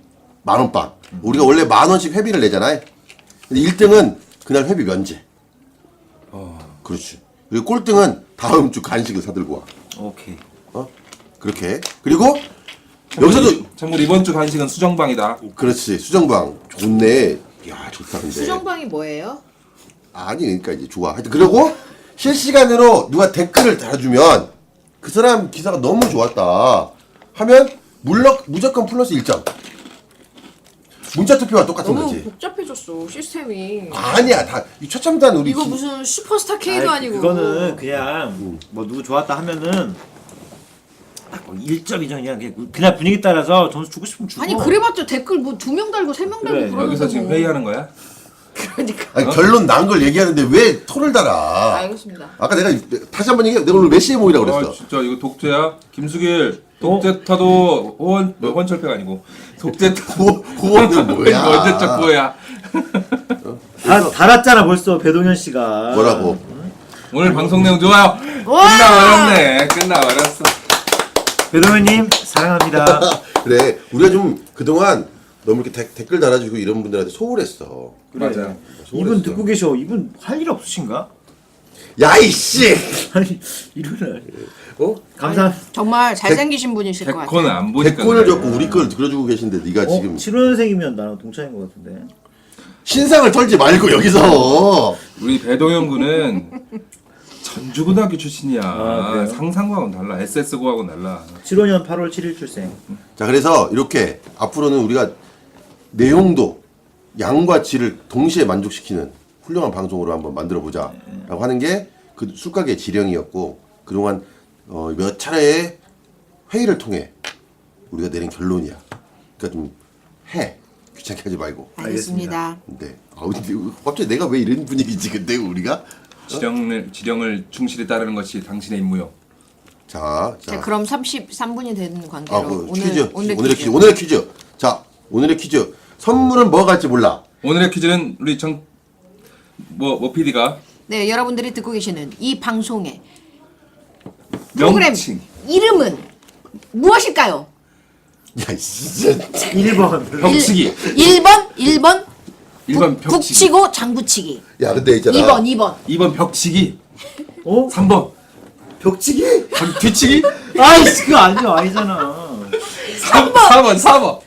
만원빵 우리가 원래 10,000원씩 회비를 내잖아요. 근데 1등은 그날 회비 면제. 그렇지. 그리고 꼴등은 다음 주 간식을 사들고 와. 오케이. 그렇게. 그리고 여기서도 참고로 이번 주 간식은 수정방이다. 그렇지. 수정방 좋네. 야 좋다 근데. 수정방이 뭐예요? 아니 그러니까 이제 좋아. 하여튼 그리고 실시간으로 누가 댓글을 달아주면 그 사람 기사가 너무 좋았다 하면 무조건 플러스 1점. 문자 투표와 똑같은 너무 거지. 복잡해졌어 시스템이. 아니야 다 이 최첨단 우리 이거 무슨 슈퍼스타 K도 아니고. 그거는 그냥 뭐 누구 좋았다 하면은 딱뭐 1점 2점 그냥 분위기 따라서 점수 주고 싶으면 주고. 아니 그래봤자 댓글 뭐 2명 달고 3명 달고 그래, 그러는데 여기서 지금 뭐. 회의하는 거야? 그러니까. 아니, 결론 난 걸 얘기하는데 왜 토를 달아? 알겠습니다. 아까 내가 다시 한번 얘기해. 내가 오늘 몇 시에 모이라고 그랬어? 진짜 이거 독재야? 김수길 독재타도 호원철폐가 아니고 독재타 호원은 뭐야? 언제적 뭐야? 달았잖아 벌써 배동현 씨가. 뭐라고? 오늘 방송 내용 좋아요. 와! 끝나버렸네. 끝나버렸어. 배동현님 사랑합니다. 그래 우리가 좀 그동안 너무 이렇게 댓글 달아주고 이런 분들한테 소홀했어. 맞아. 이분 듣고 계셔. 이분 할 일 없으신가? 야 이씨! 아니 일요일날. 감사. 정말 잘생기신 분이실 것 같아요. 백호는 안 보니까. 댓글을 그래. 적고 우리 걸 들어주고 계신데 네가 지금 7호년생이면 나랑 동창인 것 같은데. 신상을 털지 말고 여기서 우리 배동현 군은 전주고등학교 출신이야. 아, 그래요? 상상고하고는 달라. SS고하고는 달라. 7호년 8월 7일 출생. 자 그래서 이렇게 앞으로는 우리가 내용도 양과 질을 동시에 만족시키는 훌륭한 방송으로 한번 만들어 보자 라고 하는 게 그 술가게의 지령이었고 그동안 몇 차례의 회의를 통해 우리가 내린 결론이야. 그러니까 좀 해. 귀찮게 하지 말고. 알겠습니다. 네. 근데 갑자기 내가 왜 이런 분위기지 근데 우리가? 지령을 충실히 따르는 것이 당신의 임무요. 자, 자, 그럼 33분이 되는 관계로 그 퀴즈. 오늘의 퀴즈. 오늘의 퀴즈. 자, 오늘의 퀴즈. 선물은 뭐가 갈지 몰라. 오늘의 퀴즈는 우리 뭐 PD가 네, 여러분들이 듣고 계시는 이 방송의 프로그램 명칭 이름은 무엇일까요? 야, 진짜. 1번. 벽치기. 1번 벽치기. 북치고 장구치기. 야, 근데 있잖아. 2번 2번 벽치기. 어? 3번 벽치기? 뒤치기. 아이씨 그거 아니잖아. 4번.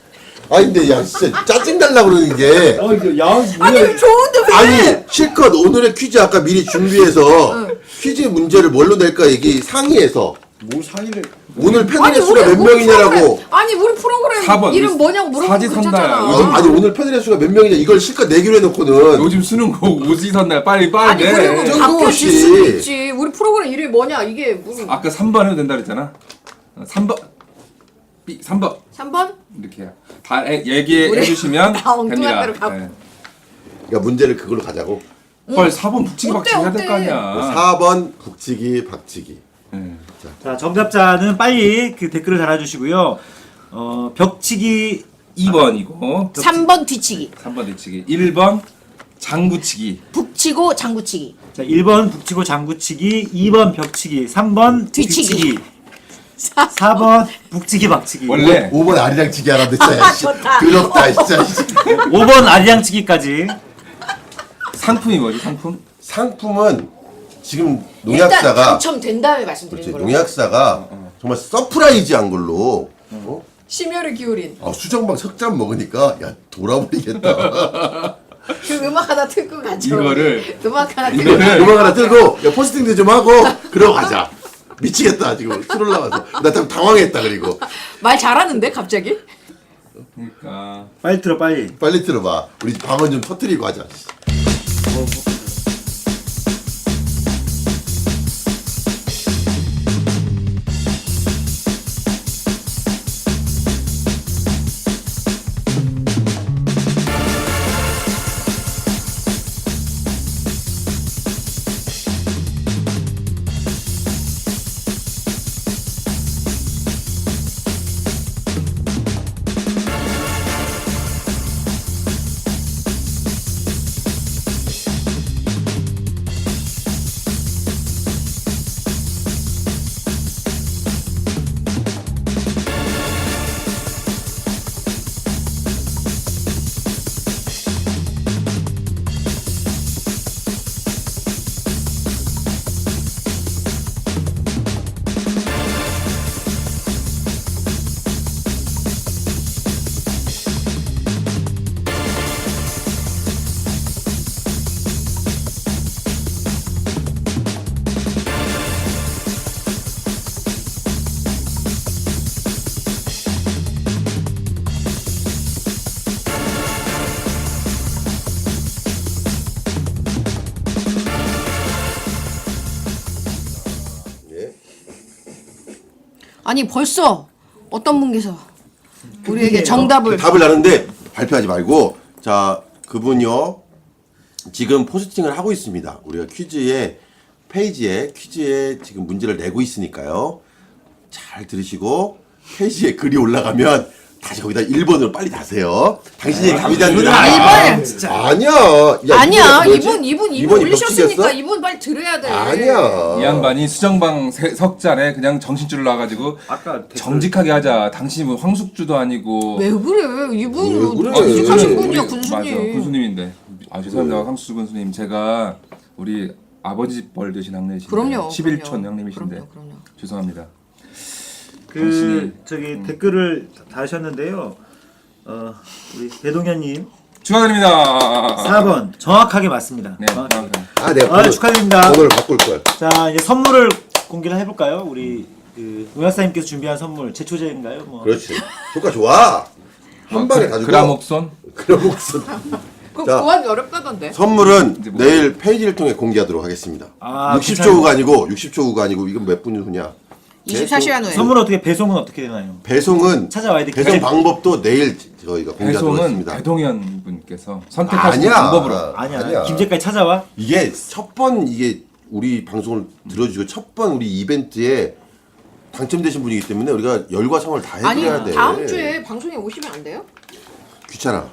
아니 근데 야 진짜 짜증 날라 그러는 게 이거 야 아니 좋은데 왜? 아니 실컷 오늘의 퀴즈 아까 미리 준비해서 퀴즈 문제를 뭘로 낼까 얘기 상의해서 뭘 상의를 오늘 패널의 아니 수가 몇 우리 명이냐라고. 프로그램, 아니 우리 프로그램 4번. 이름 뭐냐고 물어보고 사지선다야. 괜찮잖아. 아니 오늘 패널의 수가 몇 명이냐 이걸 실컷 내기로 해놓고는 요즘 수능고 오지선날 빨리 아니 내. 그리고 좀 바뀌어질 뜬금없이. 수도 있지. 우리 프로그램 이름이 뭐냐 이게 무슨 아까 3번 해도 된다 그랬잖아. 3번. 3번. 3번? 이렇게 해요. 다 얘기해 우리 주시면 다 엉뚱한 됩니다. 대로 가고. 네. 그러니까 문제를 그걸로 가자고. 빨리 4번 북치기 어때, 박치기 해야 될 거 어때? 아니야. 4번 북치기 박치기. 네. 자, 정답자는 빨리 그 댓글을 달아주시고요. 벽치기 2번이고 3번 뒤치기. 3번 뒤치기 1번 장구치기 북치고 장구치기. 자, 1번 북치고 장구치기, 2번 벽치기, 3번 뒤치기. 뒤치기, 4번 북치기 박치기, 원래 5번 아리랑치기 하라는데 진짜. 좋다. 더럽다 진짜. 5번 아리랑치기까지. 상품이 뭐지 상품? 상품은 지금 일단 농약사가 당첨된 다음에 말씀드리는 그렇지, 걸로. 농약사가 정말 서프라이즈한 걸로 심혈을 기울인 수정방 석잔 먹으니까 야 돌아버리겠다. 그 음악 하나 틀고 가죠. 이거를 음악 하나 틀고 이거를 음악 하나 틀고 야, 포스팅도 좀 하고 그러고 가자. 미치겠다 지금 술 올라와서 나 참 당황했다. 그리고 말 잘하는데 갑자기? 그러니까 빨리 들어 빨리. 빨리 들어봐. 우리 방언 좀 터뜨리고 하자. 아니 벌써 어떤 분께서 우리에게 정답을 답을 나는데 발표하지 말고 자 그분요 지금 포스팅을 하고 있습니다. 우리가 퀴즈에 페이지에 퀴즈에 지금 문제를 내고 있으니까요. 잘 들으시고 페이지에 글이 올라가면 다시 거기다 1번으로 빨리 다세요. 당신이 감이 안 되나? 이번에 아니야. 야, 아니야 이번에 뭐지? 이분 이번이 올리셨으니까 벽치기였어? 이분 빨리 들어야 돼. 아니야. 이 양반이 수정방 석잔에 그냥 정신줄을 놔가지고 아까 댓글- 정직하게 하자. 당신이 뭐 황숙주도 아니고 왜 그래 이분 왜 그래? 정직하신 분이야 우리- 군수님. 맞아 군수님인데. 아 죄송합니다 황숙주 군수님. 제가 우리 아버지 벌 되신 학내이신데 그럼요. 11촌 그럼요. 형님이신데 그럼요. 죄송합니다. 그 당신이- 저기 댓글을 다셨는데요. 우리 배동현님 축하드립니다. 4번 정확하게 맞습니다. 네, 정확하게. 아 내가 아, 축하드립니다. 번호를 바꿀 걸. 자 이제 선물을 공개를 해볼까요? 우리 그 의학사님께서 준비한 선물 제초제인가요? 뭐. 그렇지. 효과 좋아. 한 방에 다 주고. 그라목손. 그라목손. 그거 자. 구하기 어렵다던데. 선물은 이제 뭐- 내일 페이지를 통해 공개하도록 하겠습니다. 아, 60초 괜찮아요. 후가 아니고 60초 후가 아니고 이건 몇 분 후냐? 24시간 후에. 선물 어떻게 배송은 어떻게 되나요? 배송은 찾아와야 돼. 배송 방법도 내일 저희가 공개하도록 배송은 하겠습니다. 배동현 분께서 선택하신 아니야. 방법으로. 아니야. 김제까지 찾아와. 이게 첫 번 이게 우리 방송을 들어주고 첫 번 우리 이벤트에 당첨되신 분이기 때문에 우리가 열과 성을 다 아니 해드려야 돼. 다음 주에 방송에 오시면 안 돼요? 귀찮아.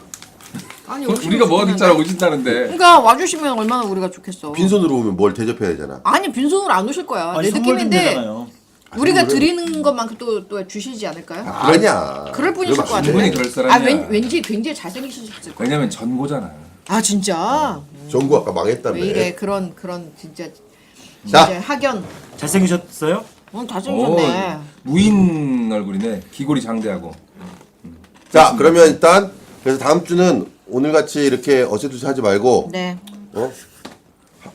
아니 우리가 뭐 어딨잖아 오신다는데. 그러니까 와주시면 얼마나 우리가 좋겠어. 빈손으로 오면 뭘 대접해야 되잖아. 아니 빈손으로 안 오실 거야. 아니, 내 선물 느낌인데 준비잖아요. 우리가 선물은- 드리는 것만큼 또 주시지 않을까요? 아니야. 그럴 분이실 것 같아. 충분히 그럴 사람이야. 아 왠지 굉장히 잘생기셨을 거야. 왜냐면 전고잖아. 아 진짜? 정구 아까 망했다며. 왜 이래 그런 진짜 자. 진짜 학연. 잘생기셨어요? 잘생기셨네. 무인 얼굴이네. 귀골이 장대하고. 자 그러면 일단 그래서 다음 주는 오늘 같이 이렇게 어세투세 하지 말고 네.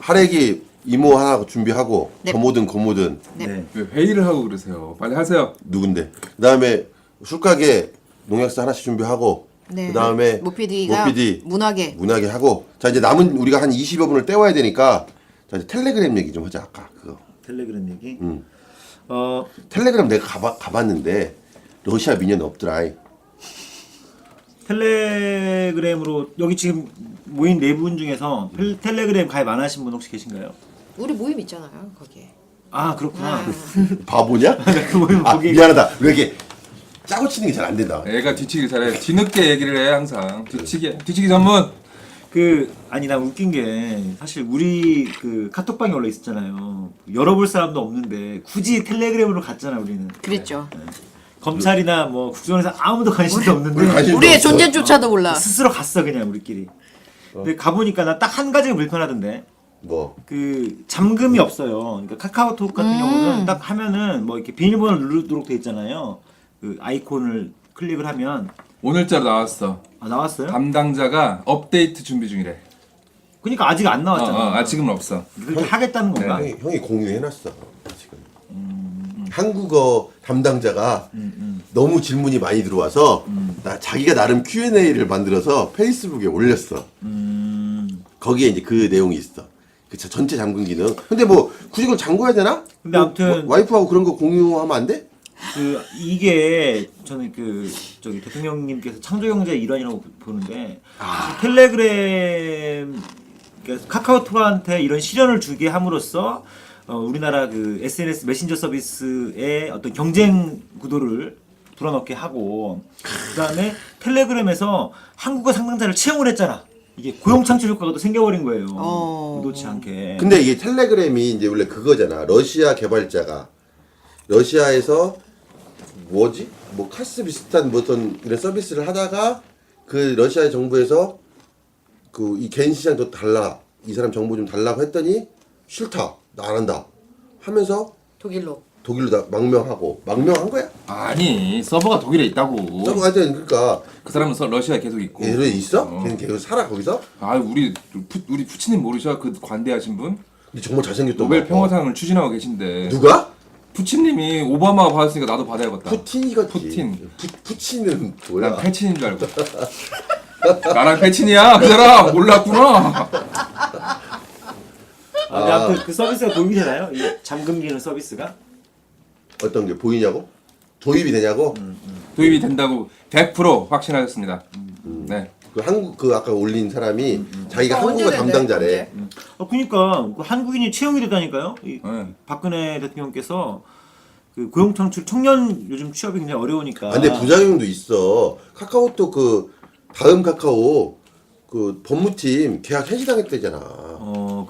하래기 이모 하나 준비하고 네. 거모든 고모든 네. 왜 회의를 하고 그러세요? 빨리 하세요. 누군데? 그다음에 술가게 농약사 하나씩 준비하고 네. 그다음에 모피디가 모피디 문화계. 하고 자 이제 남은 우리가 한 20여 분을 때워야 되니까 자 이제 텔레그램 얘기 좀 하자 아까 그거. 텔레그램 얘기. 텔레그램 내가 가봤는데 러시아 민원 없더라. 텔레그램으로 여기 지금 모인 네 분 중에서 텔레그램 가입 안 하신 분 혹시 계신가요? 우리 모임 있잖아요, 거기에. 아 그렇구나. 바보냐? 그 모임 아 거기 미안하다. 왜 이렇게 짜고 치는 게 잘 안 된다. 애가 뒤치기 잘해. 뒤늦게 얘기를 해 항상. 뒤치기 전문. 아니 나 웃긴 게 사실 우리 그 카톡방이 원래 있었잖아요. 열어볼 사람도 없는데 굳이 텔레그램으로 갔잖아 우리는. 그랬죠. 검찰이나 뭐 국정원에서 아무도 관심도 없는데 우리 관심도 우리의 없어. 존재조차도 몰라. 스스로 갔어 그냥 우리끼리. 근데 가보니까 나 딱 한 가지가 불편하던데. 뭐 그 잠금이 없어요. 그러니까 카카오톡 같은 경우는 딱 하면은 뭐 이렇게 비밀번호를 누르도록 돼 있잖아요. 그 아이콘을 클릭을 하면 오늘자로 나왔어. 아 나왔어요? 담당자가 업데이트 준비 중이래. 그러니까 아직 안 나왔잖아. 지금은 없어. 그렇게 하겠다는 건가? 형이 공유해놨어 지금. 한국어 담당자가 너무 질문이 많이 들어와서 자기가 나름 Q&A를 만들어서 페이스북에 올렸어. 거기에 이제 그 내용이 있어. 그 전체 잠금 기능. 근데 뭐 굳이 그걸 잠궈야 되나? 근데 아무튼 와이프하고 그런 거 공유하면 안 돼? 그 이게 저는 그 저기 대통령님께서 창조 경제의 일환이라고 보는데 텔레그램 그러니까 카카오톡한테 이런 시련을 주게 함으로써 우리나라 그 SNS 메신저 서비스의 어떤 경쟁 구도를 불어넣게 하고 그다음에 텔레그램에서 한국어 상담자를 채용을 했잖아. 이게 고용 창출 효과가 또 생겨버린 거예요. 의도치 않게. 근데 이게 텔레그램이 이제 원래 그거잖아. 러시아 개발자가 러시아에서 뭐지? 뭐 카스 비슷한 뭐 어떤 이런 서비스를 하다가 그 러시아 정부에서 그 이 개인 시장 좀 달라. 이 사람 정보 좀 달라고 했더니 싫다. 나 안 한다. 하면서 독일로. 독일로 다 망명한 거야? 아니 서버가 독일에 있다고. 저거 하여튼 그러니까 그 사람은 러시아에 계속 있고. 걔네 있어? 걔는 계속 살아 거기서? 아 우리 푸치님 모르셔? 그 관대하신 분? 근데 정말 잘생겼던 노벨 거. 평화상을 추진하고 계신데. 누가? 푸치님이 오바마가 받았으니까 나도 받아야겠다. 푸틴이겠지. 푸틴. 푸틴은 뭐야? 난 패친인 줄 알고. 나랑 패친이야? 그 사람 몰랐구나. 근데 아무튼 그 서비스가 도입이 되나요? 이 잠금 기능 서비스가? 어떤 게 보이냐고? 도입이 되냐고? 도입이 된다고 100% 확신하셨습니다. 네. 그 한국 그 아까 올린 사람이 자기가 언제 한국어 된대? 담당자래. 그러니까 그 한국인이 채용이 됐다니까요. 네. 박근혜 대통령께서 그 고용 창출 청년 요즘 취업이 굉장히 어려우니까. 아, 근데 부작용도 있어. 카카오톡 그 다음 카카오 그 법무팀 계약 해지당했대잖아.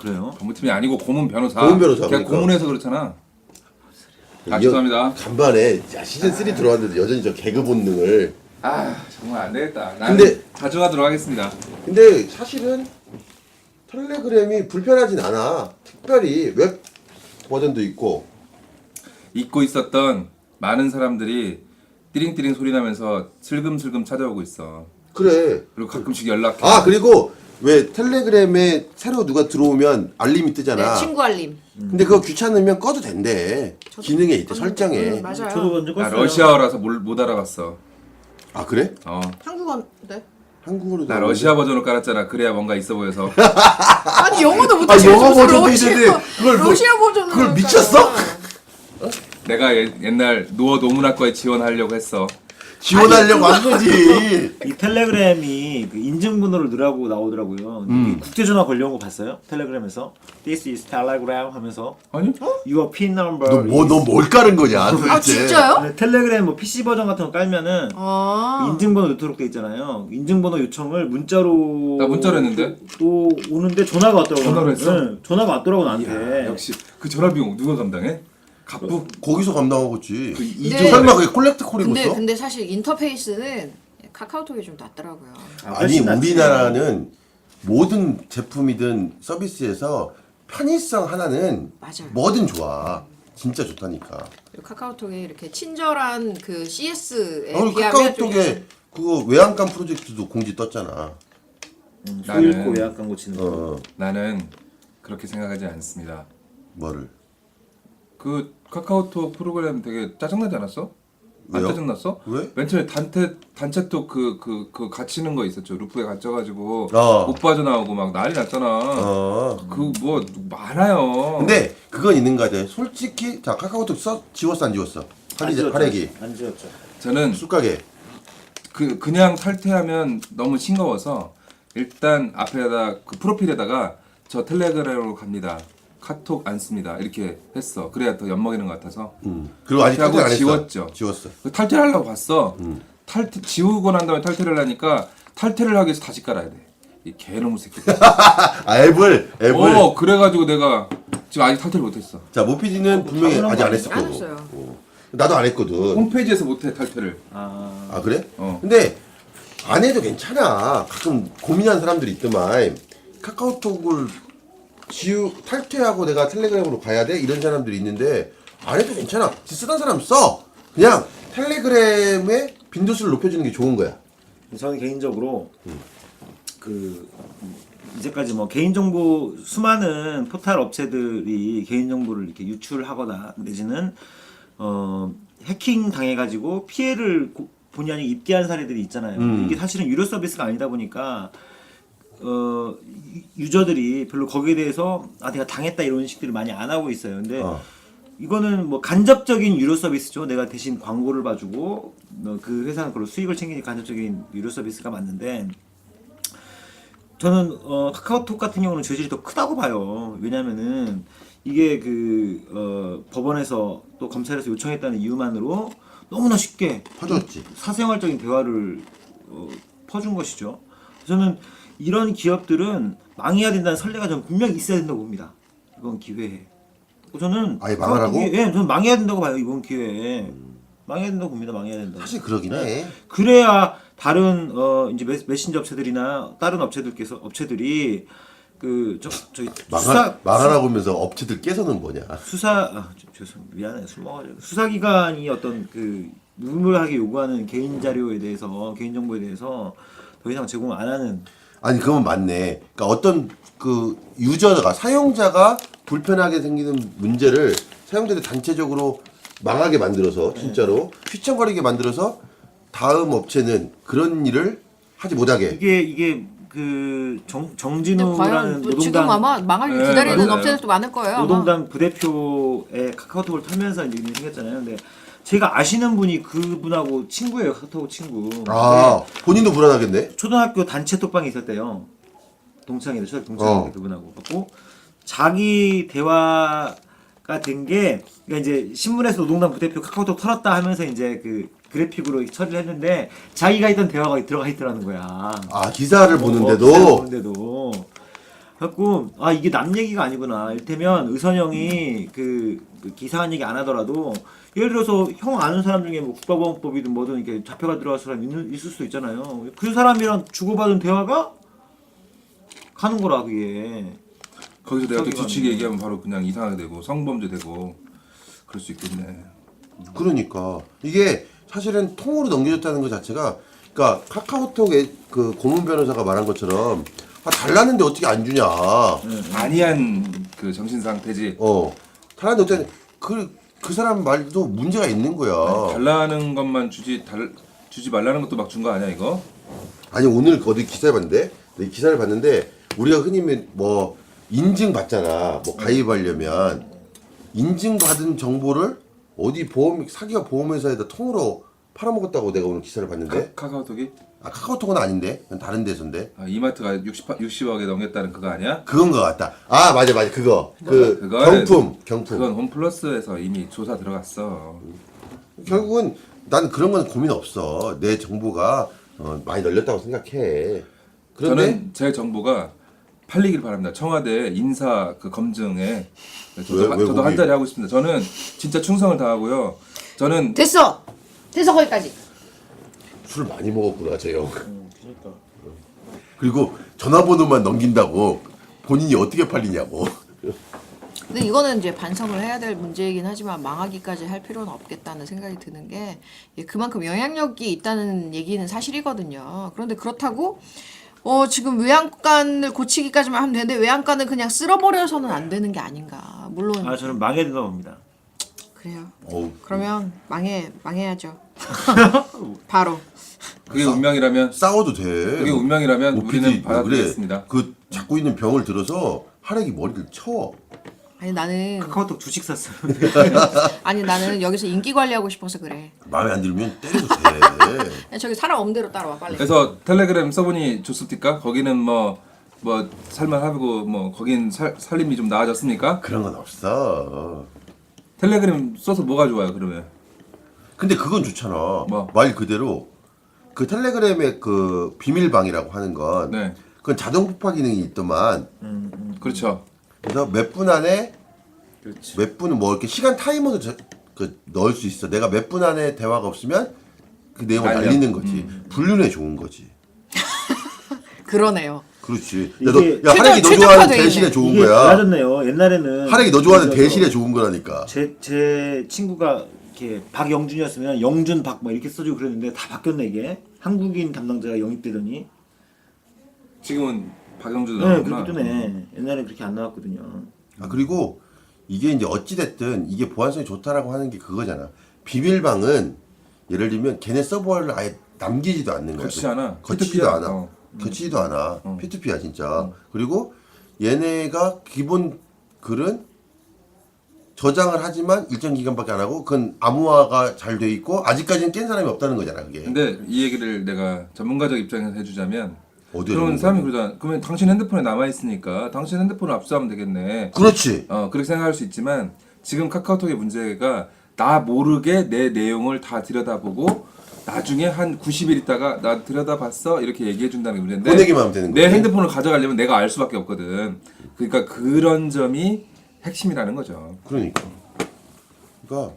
그래요. 법무팀이 아니고 고문 변호사. 고문 변호사, 걔가 그러니까. 고문해서 그렇잖아. 아 이 죄송합니다. 간만에 야, 시즌 3 들어왔는데 여전히 저 개그 본능을. 아 정말 안 되겠다. 나는 근데- 가져가도록 하겠습니다. 근데 사실은 텔레그램이 불편하진 않아. 특별히 웹 버전도 있고. 잊고 있었던 많은 사람들이 띠링띠링 소리 나면서 슬금슬금 찾아오고 있어. 그래. 그리고 가끔씩 연락해. 아 그리고 왜 텔레그램에 새로 누가 들어오면 알림이 뜨잖아. 네, 친구 알림. 근데 그거 귀찮으면 꺼도 된대. 기능에 있대 설정에. 맞아요. 저도 먼저 나 껐어요. 러시아어라서 못 알아봤어. 아 그래? 한국어 네. 한국어로 나 러시아 버전을 깔았잖아. 그래야 뭔가 있어 보여서. 아니 영어도 아, 못해. 영어 버전도 있는데 그걸 뭐- 러시아 버전을 그걸 할까? 미쳤어? 내가 옛날 노어 노문학과에 지원하려고 했어. 지원하려고 한 거지. 이 텔레그램이 그 인증번호를 넣으라고 나오더라고요. 이 국제전화 걸려온 거 봤어요? 텔레그램에서 This is Telegram 하면서 아니? Your PIN number. 너 뭘 깔은 거냐 도대체. 아 진짜요? 근데 텔레그램 뭐 PC 버전 같은 거 깔면은 아. 인증번호 넣도록 돼 있잖아요. 인증번호 요청을 문자로 나 문자로 했는데? 또 오는데 전화가 왔더라고. 전화로 했어? 네, 전화가 왔더라고 나한테. 역시 그 전화 비용 누가 감당해? 갑부? 거기서 감당하겠지. 그 네. 설마 그게 콜렉트 콜이었어? 근데 사실 인터페이스는 카카오톡이 좀 낫더라고요. 아니 훨씬 낫지. 우리나라는 모든 제품이든 서비스에서 편의성 하나는 맞아요. 뭐든 좋아. 진짜 좋다니까. 그리고 카카오톡에 이렇게 친절한 그 CS에 오늘 비하면 카카오톡에 그거 외양간 프로젝트도 공지 떴잖아. 소잃고 외양간 고치는 거. 어. 나는 그렇게 생각하지 않습니다. 뭐를? 그 카카오톡 프로그램 되게 짜증나지 않았어? 안 왜요? 짜증났어? 왜? 맨 처음에 단체톡 그 갇히는 거 있었죠. 루프에 갇혀가지고 어. 못 빠져나오고 막 난리 났잖아. 어. 그 뭐 많아요. 근데 그건 있는 거 같아. 솔직히 자 카카오톡 지웠어 안 지웠어? 하레기 안 지웠죠. 저는 술가게. 그냥 탈퇴하면 너무 싱거워서 일단 앞에다 그 프로필에다가 저 텔레그램으로 갑니다. 카톡 안 씁니다. 이렇게 했어. 그래야 더 엿먹이는 것 같아서. 그리고 아직 탈퇴 안 했어. 지웠죠. 지웠어. 그 탈퇴를 하려고 봤어. 탈퇴 지우고 난 다음에 탈퇴를 하니까 탈퇴를 하기 위해서 다시 깔아야 돼. 이 개놈의 새끼. 아 앱을. 그래가지고 내가 지금 아직 탈퇴를 못했어. 자 모피디는 분명히 당연한 아직 거 안 했을 안 거고. 했어요. 나도 안 했거든. 홈페이지에서 못해 탈퇴를. 아 그래? 어. 근데 안 해도 괜찮아. 가끔 고민하는 사람들이 있더만 카카오톡을 탈퇴하고 내가 텔레그램으로 가야 돼? 이런 사람들이 있는데 안 해도 괜찮아. 쓰던 사람 써. 그냥 텔레그램의 빈도수를 높여주는 게 좋은 거야. 저는 개인적으로 그 이제까지 뭐 개인정보 수많은 포털 업체들이 개인정보를 이렇게 유출하거나 내지는 해킹 당해가지고 피해를 본의 아니게 입게 한 사례들이 있잖아요. 이게 사실은 유료 서비스가 아니다 보니까 유저들이 별로 거기에 대해서 내가 당했다 이런 식들을 많이 안 하고 있어요. 근데 이거는 뭐 간접적인 유료 서비스죠. 내가 대신 광고를 봐주고 그 회사는 그걸로 수익을 챙기니까 간접적인 유료 서비스가 맞는데 저는 카카오톡 같은 경우는 죄질이 더 크다고 봐요. 왜냐면은 이게 법원에서 또 검찰에서 요청했다는 이유만으로 너무나 쉽게 퍼줬지. 사생활적인 대화를 퍼준 것이죠. 저는 이런 기업들은 망해야 된다는 선례가 저는 분명히 있어야 된다고 봅니다. 이번 기회에. 저는 아예 망하라고? 예, 저는 망해야 된다고 봐요. 이번 기회에. 망해야 된다고 봅니다. 망해야 된다고. 사실 그러긴 해. 그래야 다른 이제 메신저 업체들이나 다른 업체들이 저기 망하라고 하면서 업체들 깨서는 뭐냐. 미안해 술 먹어가지고 수사기관이 어떤 그 무물하게 요구하는 개인 자료에 대해서 개인 정보에 대해서 더 이상 제공 안 하는. 아니 그건 맞네. 그러니까 어떤 그 유저가 사용자가 불편하게 생기는 문제를 사용자들 단체적으로 망하게 만들어서 진짜로 휘청거리게 만들어서 다음 업체는 그런 일을 하지 못하게. 이게 그 근데 정진우라는 과연 또 지금 노동당 아마 망할 네, 기다리는 맞아요. 업체들도 많을 거예요. 아마. 노동당 부대표의 카카오톡을 털면서 이제 일이 생겼잖아요. 근데 제가 아시는 분이 그분하고 친구예요. 카카오톡 친구. 아 본인도 불안하겠네. 초등학교 단체 톡방이 있었대요. 동창인데 초등학교 동창인데 그분하고 갖고 자기 대화가 된 게 그러니까 이제 신문에서 노동당 부대표 카카오톡 털었다 하면서 이제 그 그래픽으로 처리를 했는데 자기가 있던 대화가 들어가 있더라는 거야. 아 기사를 기사를 보는데도. 보는데도. 갖고 이게 남 얘기가 아니구나. 일테면 의선형이 그 기사한 얘기 안 하더라도 예를 들어서 형 아는 사람 중에 뭐 국가보안법이든 뭐든 이렇게 잡혀가 들어갈 사람 있을 수도 있잖아요. 그 사람이랑 주고받은 대화가 가는 거라 그게. 거기서 내가 또 수사기관이. 뒤치게 얘기하면 바로 그냥 이상하게 되고 성범죄 되고 그럴 수 있겠네. 그러니까 이게 사실은 통으로 넘겨졌다는 것 자체가 그러니까 카카오톡의 그 고문 변호사가 말한 것처럼 달랐는데 어떻게 안 주냐. 아니한 그 정신 상태지. 달랐는데 어떻게 그 사람 말도 문제가 있는 거야. 달라는 것만 주지 말라는 것도 막 준 거 아니야 이거? 아니 오늘 어디 기사를 봤는데 내 기사를 봤는데 우리가 흔히 뭐 인증 받잖아. 뭐 가입하려면 인증받은 정보를 어디 사기가 보험회사에다 통으로 팔아먹었다고 내가 오늘 기사를 봤는데. 카카오톡이? 카카오톡은 아닌데 그건 다른 데서인데. 이마트가 60억에 넘겼다는 그거 아니야? 그건 것 같다. 아 맞아 그거 그건 경품. 그건 홈플러스에서 이미 조사 들어갔어. 결국은 난 그런 건 고민 없어. 내 정보가 많이 널렸다고 생각해. 그런데 저는 제 정보가 팔리길 바랍니다. 청와대 인사 그 검증에 저도 왜 한 자리 하고 싶습니다. 저는 진짜 충성을 다하고요. 저는 됐어 거기까지. 술을 많이 먹었구나 저 형. 그리고 전화번호만 넘긴다고 본인이 어떻게 팔리냐고. 근데 이거는 이제 반성을 해야 될 문제이긴 하지만 망하기까지 할 필요는 없겠다는 생각이 드는 게 그만큼 영향력이 있다는 얘기는 사실이거든요. 그런데 그렇다고 지금 외양간을 고치기까지만 하면 되는데 외양간을 그냥 쓸어버려서는 안 되는 게 아닌가. 물론 아 저는 망해야 된다고 봅니다. 그래요. 어우, 그러면 망해야죠. 바로. 그게 운명이라면 싸워도 돼. 그게 운명이라면 OPD 우리는 뭐 받아들이겠습니다. 그래. 그 잡고 있는 병을 들어서 하렉이 머리를 쳐. 아니 나는 카카오톡 주식 샀어요. 아니 나는 여기서 인기 관리하고 싶어서 그래. 마음에 안 들면 때려도 돼. 야, 저기 사람 없는 대로 따라와 빨리. 그래서 텔레그램 써보니 좋습니까? 거기는 뭐 살만하고 뭐 거긴 살림이 좀 나아졌습니까? 그런 건 없어. 텔레그램 써서 뭐가 좋아요 그러면? 근데 그건 좋잖아. 뭐? 말 그대로 그 텔레그램의 그 비밀방이라고 하는 건 네. 그건 자동 폭파 기능이 있더만. 그렇죠. 그래서 몇 분 안에 그렇지. 몇 분은 뭐 이렇게 시간 타이머도 넣을 수 있어. 내가 몇 분 안에 대화가 없으면 그 내용을 알려. 날리는 거지. 불륜에 좋은 거지. 그러네요. 그렇지. 이게 야, 하렉이 너 좋아하는 최적화돼 대실에 있네. 좋은 이게 거야. 달라졌네요. 옛날에는 하렉이 너 좋아하는 그래서 대실에 좋은 거라니까. 제 친구가 이렇게 박영준이었으면 영준 박 막 이렇게 써주고 그랬는데 다 바뀌었네 이게. 한국인 담당자가 영입되더니. 지금은 박영준 네, 나오구나. 그렇게 뜨네. 옛날에 그렇게 안 나왔거든요. 아, 그리고 이게 이제 어찌됐든 이게 보안성이 좋다라고 하는 게 그거잖아. 비밀방은 예를 들면 걔네 서버를 아예 남기지도 않는 거야. 거치지 않아. 거치지도 P2P 야. 않아. 거치지도 않아. P2P야 진짜. 그리고 얘네가 기본 글은 저장을 하지만 일정 기간밖에 안 하고 그건 암호화가 잘 돼 있고 아직까지는 깬 사람이 없다는 거잖아 그게. 근데 이 얘기를 내가 전문가적 입장에서 해주자면 어디에 그러면 전문가냐? 사람이 그러잖아. 그러면 당신 핸드폰에 남아있으니까 당신 핸드폰을 압수하면 되겠네. 그렇지. 그렇게 생각할 수 있지만 지금 카카오톡의 문제가 나 모르게 내 내용을 다 들여다보고 나중에 한 90일 있다가 나 들여다봤어 이렇게 얘기해 준다는 게 문제인데 보내기만 하면 되는 내 거지. 핸드폰을 가져가려면 내가 알 수밖에 없거든. 그러니까 그런 점이 핵심이라는 거죠. 그러니까. 그러니까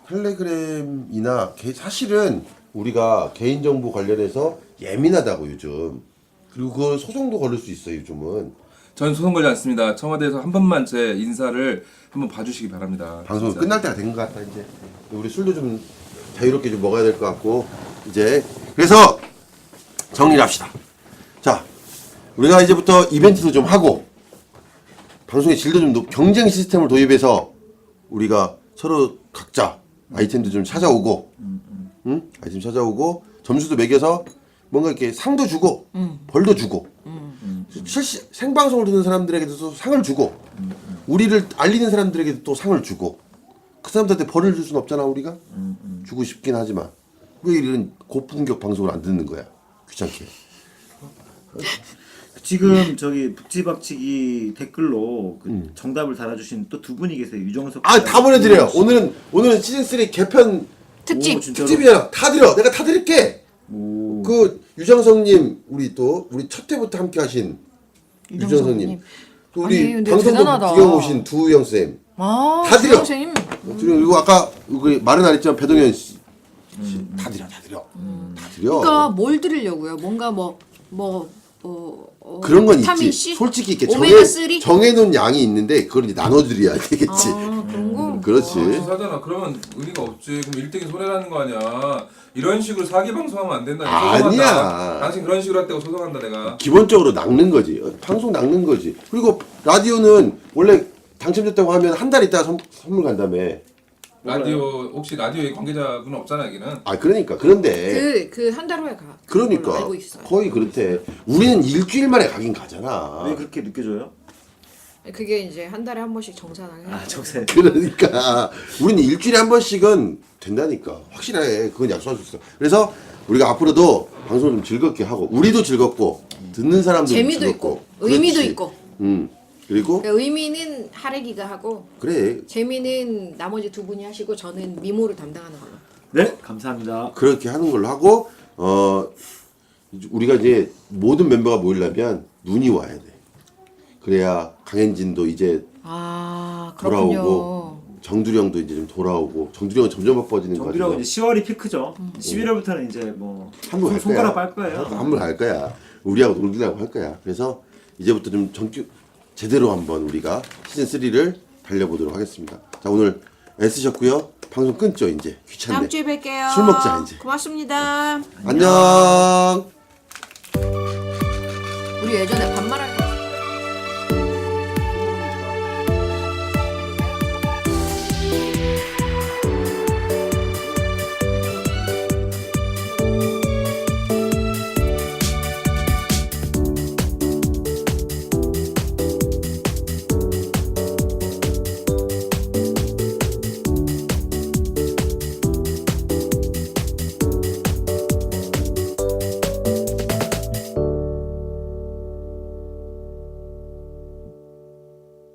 텔레그램이나 사실은 우리가 개인정보 관련해서 예민하다고 요즘. 그리고 그 소송도 걸릴 수 있어요 요즘은. 전 소송 걸지 않습니다. 청와대에서 한 번만 제 인사를 한번 봐주시기 바랍니다. 방송 진짜. 끝날 때가 된 것 같다 이제. 우리 술도 좀 자유롭게 좀 먹어야 될 것 같고 이제 그래서 정리를 합시다. 자, 우리가 이제부터 이벤트도 좀 하고 방송의 질도 좀 경쟁 시스템을 도입해서 우리가 서로 각자 아이템도 좀 찾아오고, 응? 아이템 찾아오고 점수도 매겨서 뭔가 이렇게 상도 주고 벌도 주고 생방송을 듣는 사람들에게도 또 상을 주고 우리를 알리는 사람들에게도 또 상을 주고 그 사람들한테 벌을 줄 수는 없잖아 우리가 주고 싶긴 하지만 왜 이런 고품격 방송을 안 듣는 거야 귀찮게. 지금 저기 북지박치기 댓글로 그 정답을 달아주신 또 두 분이 계세요. 유정석. 아 다 보내드려요. 오늘은 시즌 3 개편 특집. 오, 진짜로? 특집이야. 다 드려. 내가 다 드릴게. 오. 그 유정성님 우리 첫 회부터 함께 하신 유정성님 또 우리 아니, 근데 방송도 대단하다. 구경 오신 두영 쌤. 아, 다 드려. 선생님. 그리고 아까 우리 말은 안 했지만 배동현 씨. 다 드려. 다 드려. 그러니까 뭘 드리려고요? 뭔가 그런 건 비타민 있지. C? 솔직히 이렇게 오메가 3? 정해놓은 양이 있는데 그걸 이제 나눠드려야 되겠지. 아, 그런 거? 그렇지. 사잖아. 그러면 의미가 없지. 그럼 1등이 손해라는 거 아니야. 이런 식으로 사기 방송하면 안 된다. 아니야. 소송한다. 당신 그런 식으로 했다고 소송한다 내가. 기본적으로 낚는 거지. 방송 낚는 거지. 그리고 라디오는 원래 당첨됐다고 하면 한 달 있다가 선물 간다며. 라디오 혹시 라디오의 관계자분 없잖아 여기는. 아 그러니까 그런데 그 한 달 후에 가. 걸로 그러니까 알고 있어요. 거의 그렇대. 우리는 일주일 만에 가긴 가잖아. 왜 그렇게 느껴져요? 그게 이제 한 달에 한 번씩 정산하게. 아 정세. 그러니까 우리는 일주일에 한 번씩은 된다니까. 확실해. 그건 약속할 수 있어. 그래서 우리가 앞으로도 방송을 좀 즐겁게 하고 우리도 즐겁고 듣는 사람도 재미도 즐겁고 있고 의미도 그렇지. 있고. 그리고 그러니까 의미는 하래기가 하고 그래 재미는 나머지 두 분이 하시고 저는 미모를 담당하는 걸로. 네 감사합니다. 그렇게 하는 걸로 하고 우리가 이제 모든 멤버가 모이려면 눈이 와야 돼. 그래야 강현진도 이제 아 그렇군요. 돌아오고 정두령도 이제 좀 돌아오고 정두령은 점점 바빠지는 거 정비라고 같아요. 이제 10월이 피크죠. 11월부터는 이제 뭐 한번 갈 손가락 거야. 빨 거예요. 한번 갈 거야. 우리하고 놀기라고 할 거야. 그래서 이제부터 좀 제대로 한번 우리가 시즌 3를 달려보도록 하겠습니다. 자 오늘 애쓰셨고요. 방송 끊죠 이제 귀찮네. 다음 주에 뵐게요. 술 먹자 이제. 고맙습니다. 안녕. 우리 예전에 반말할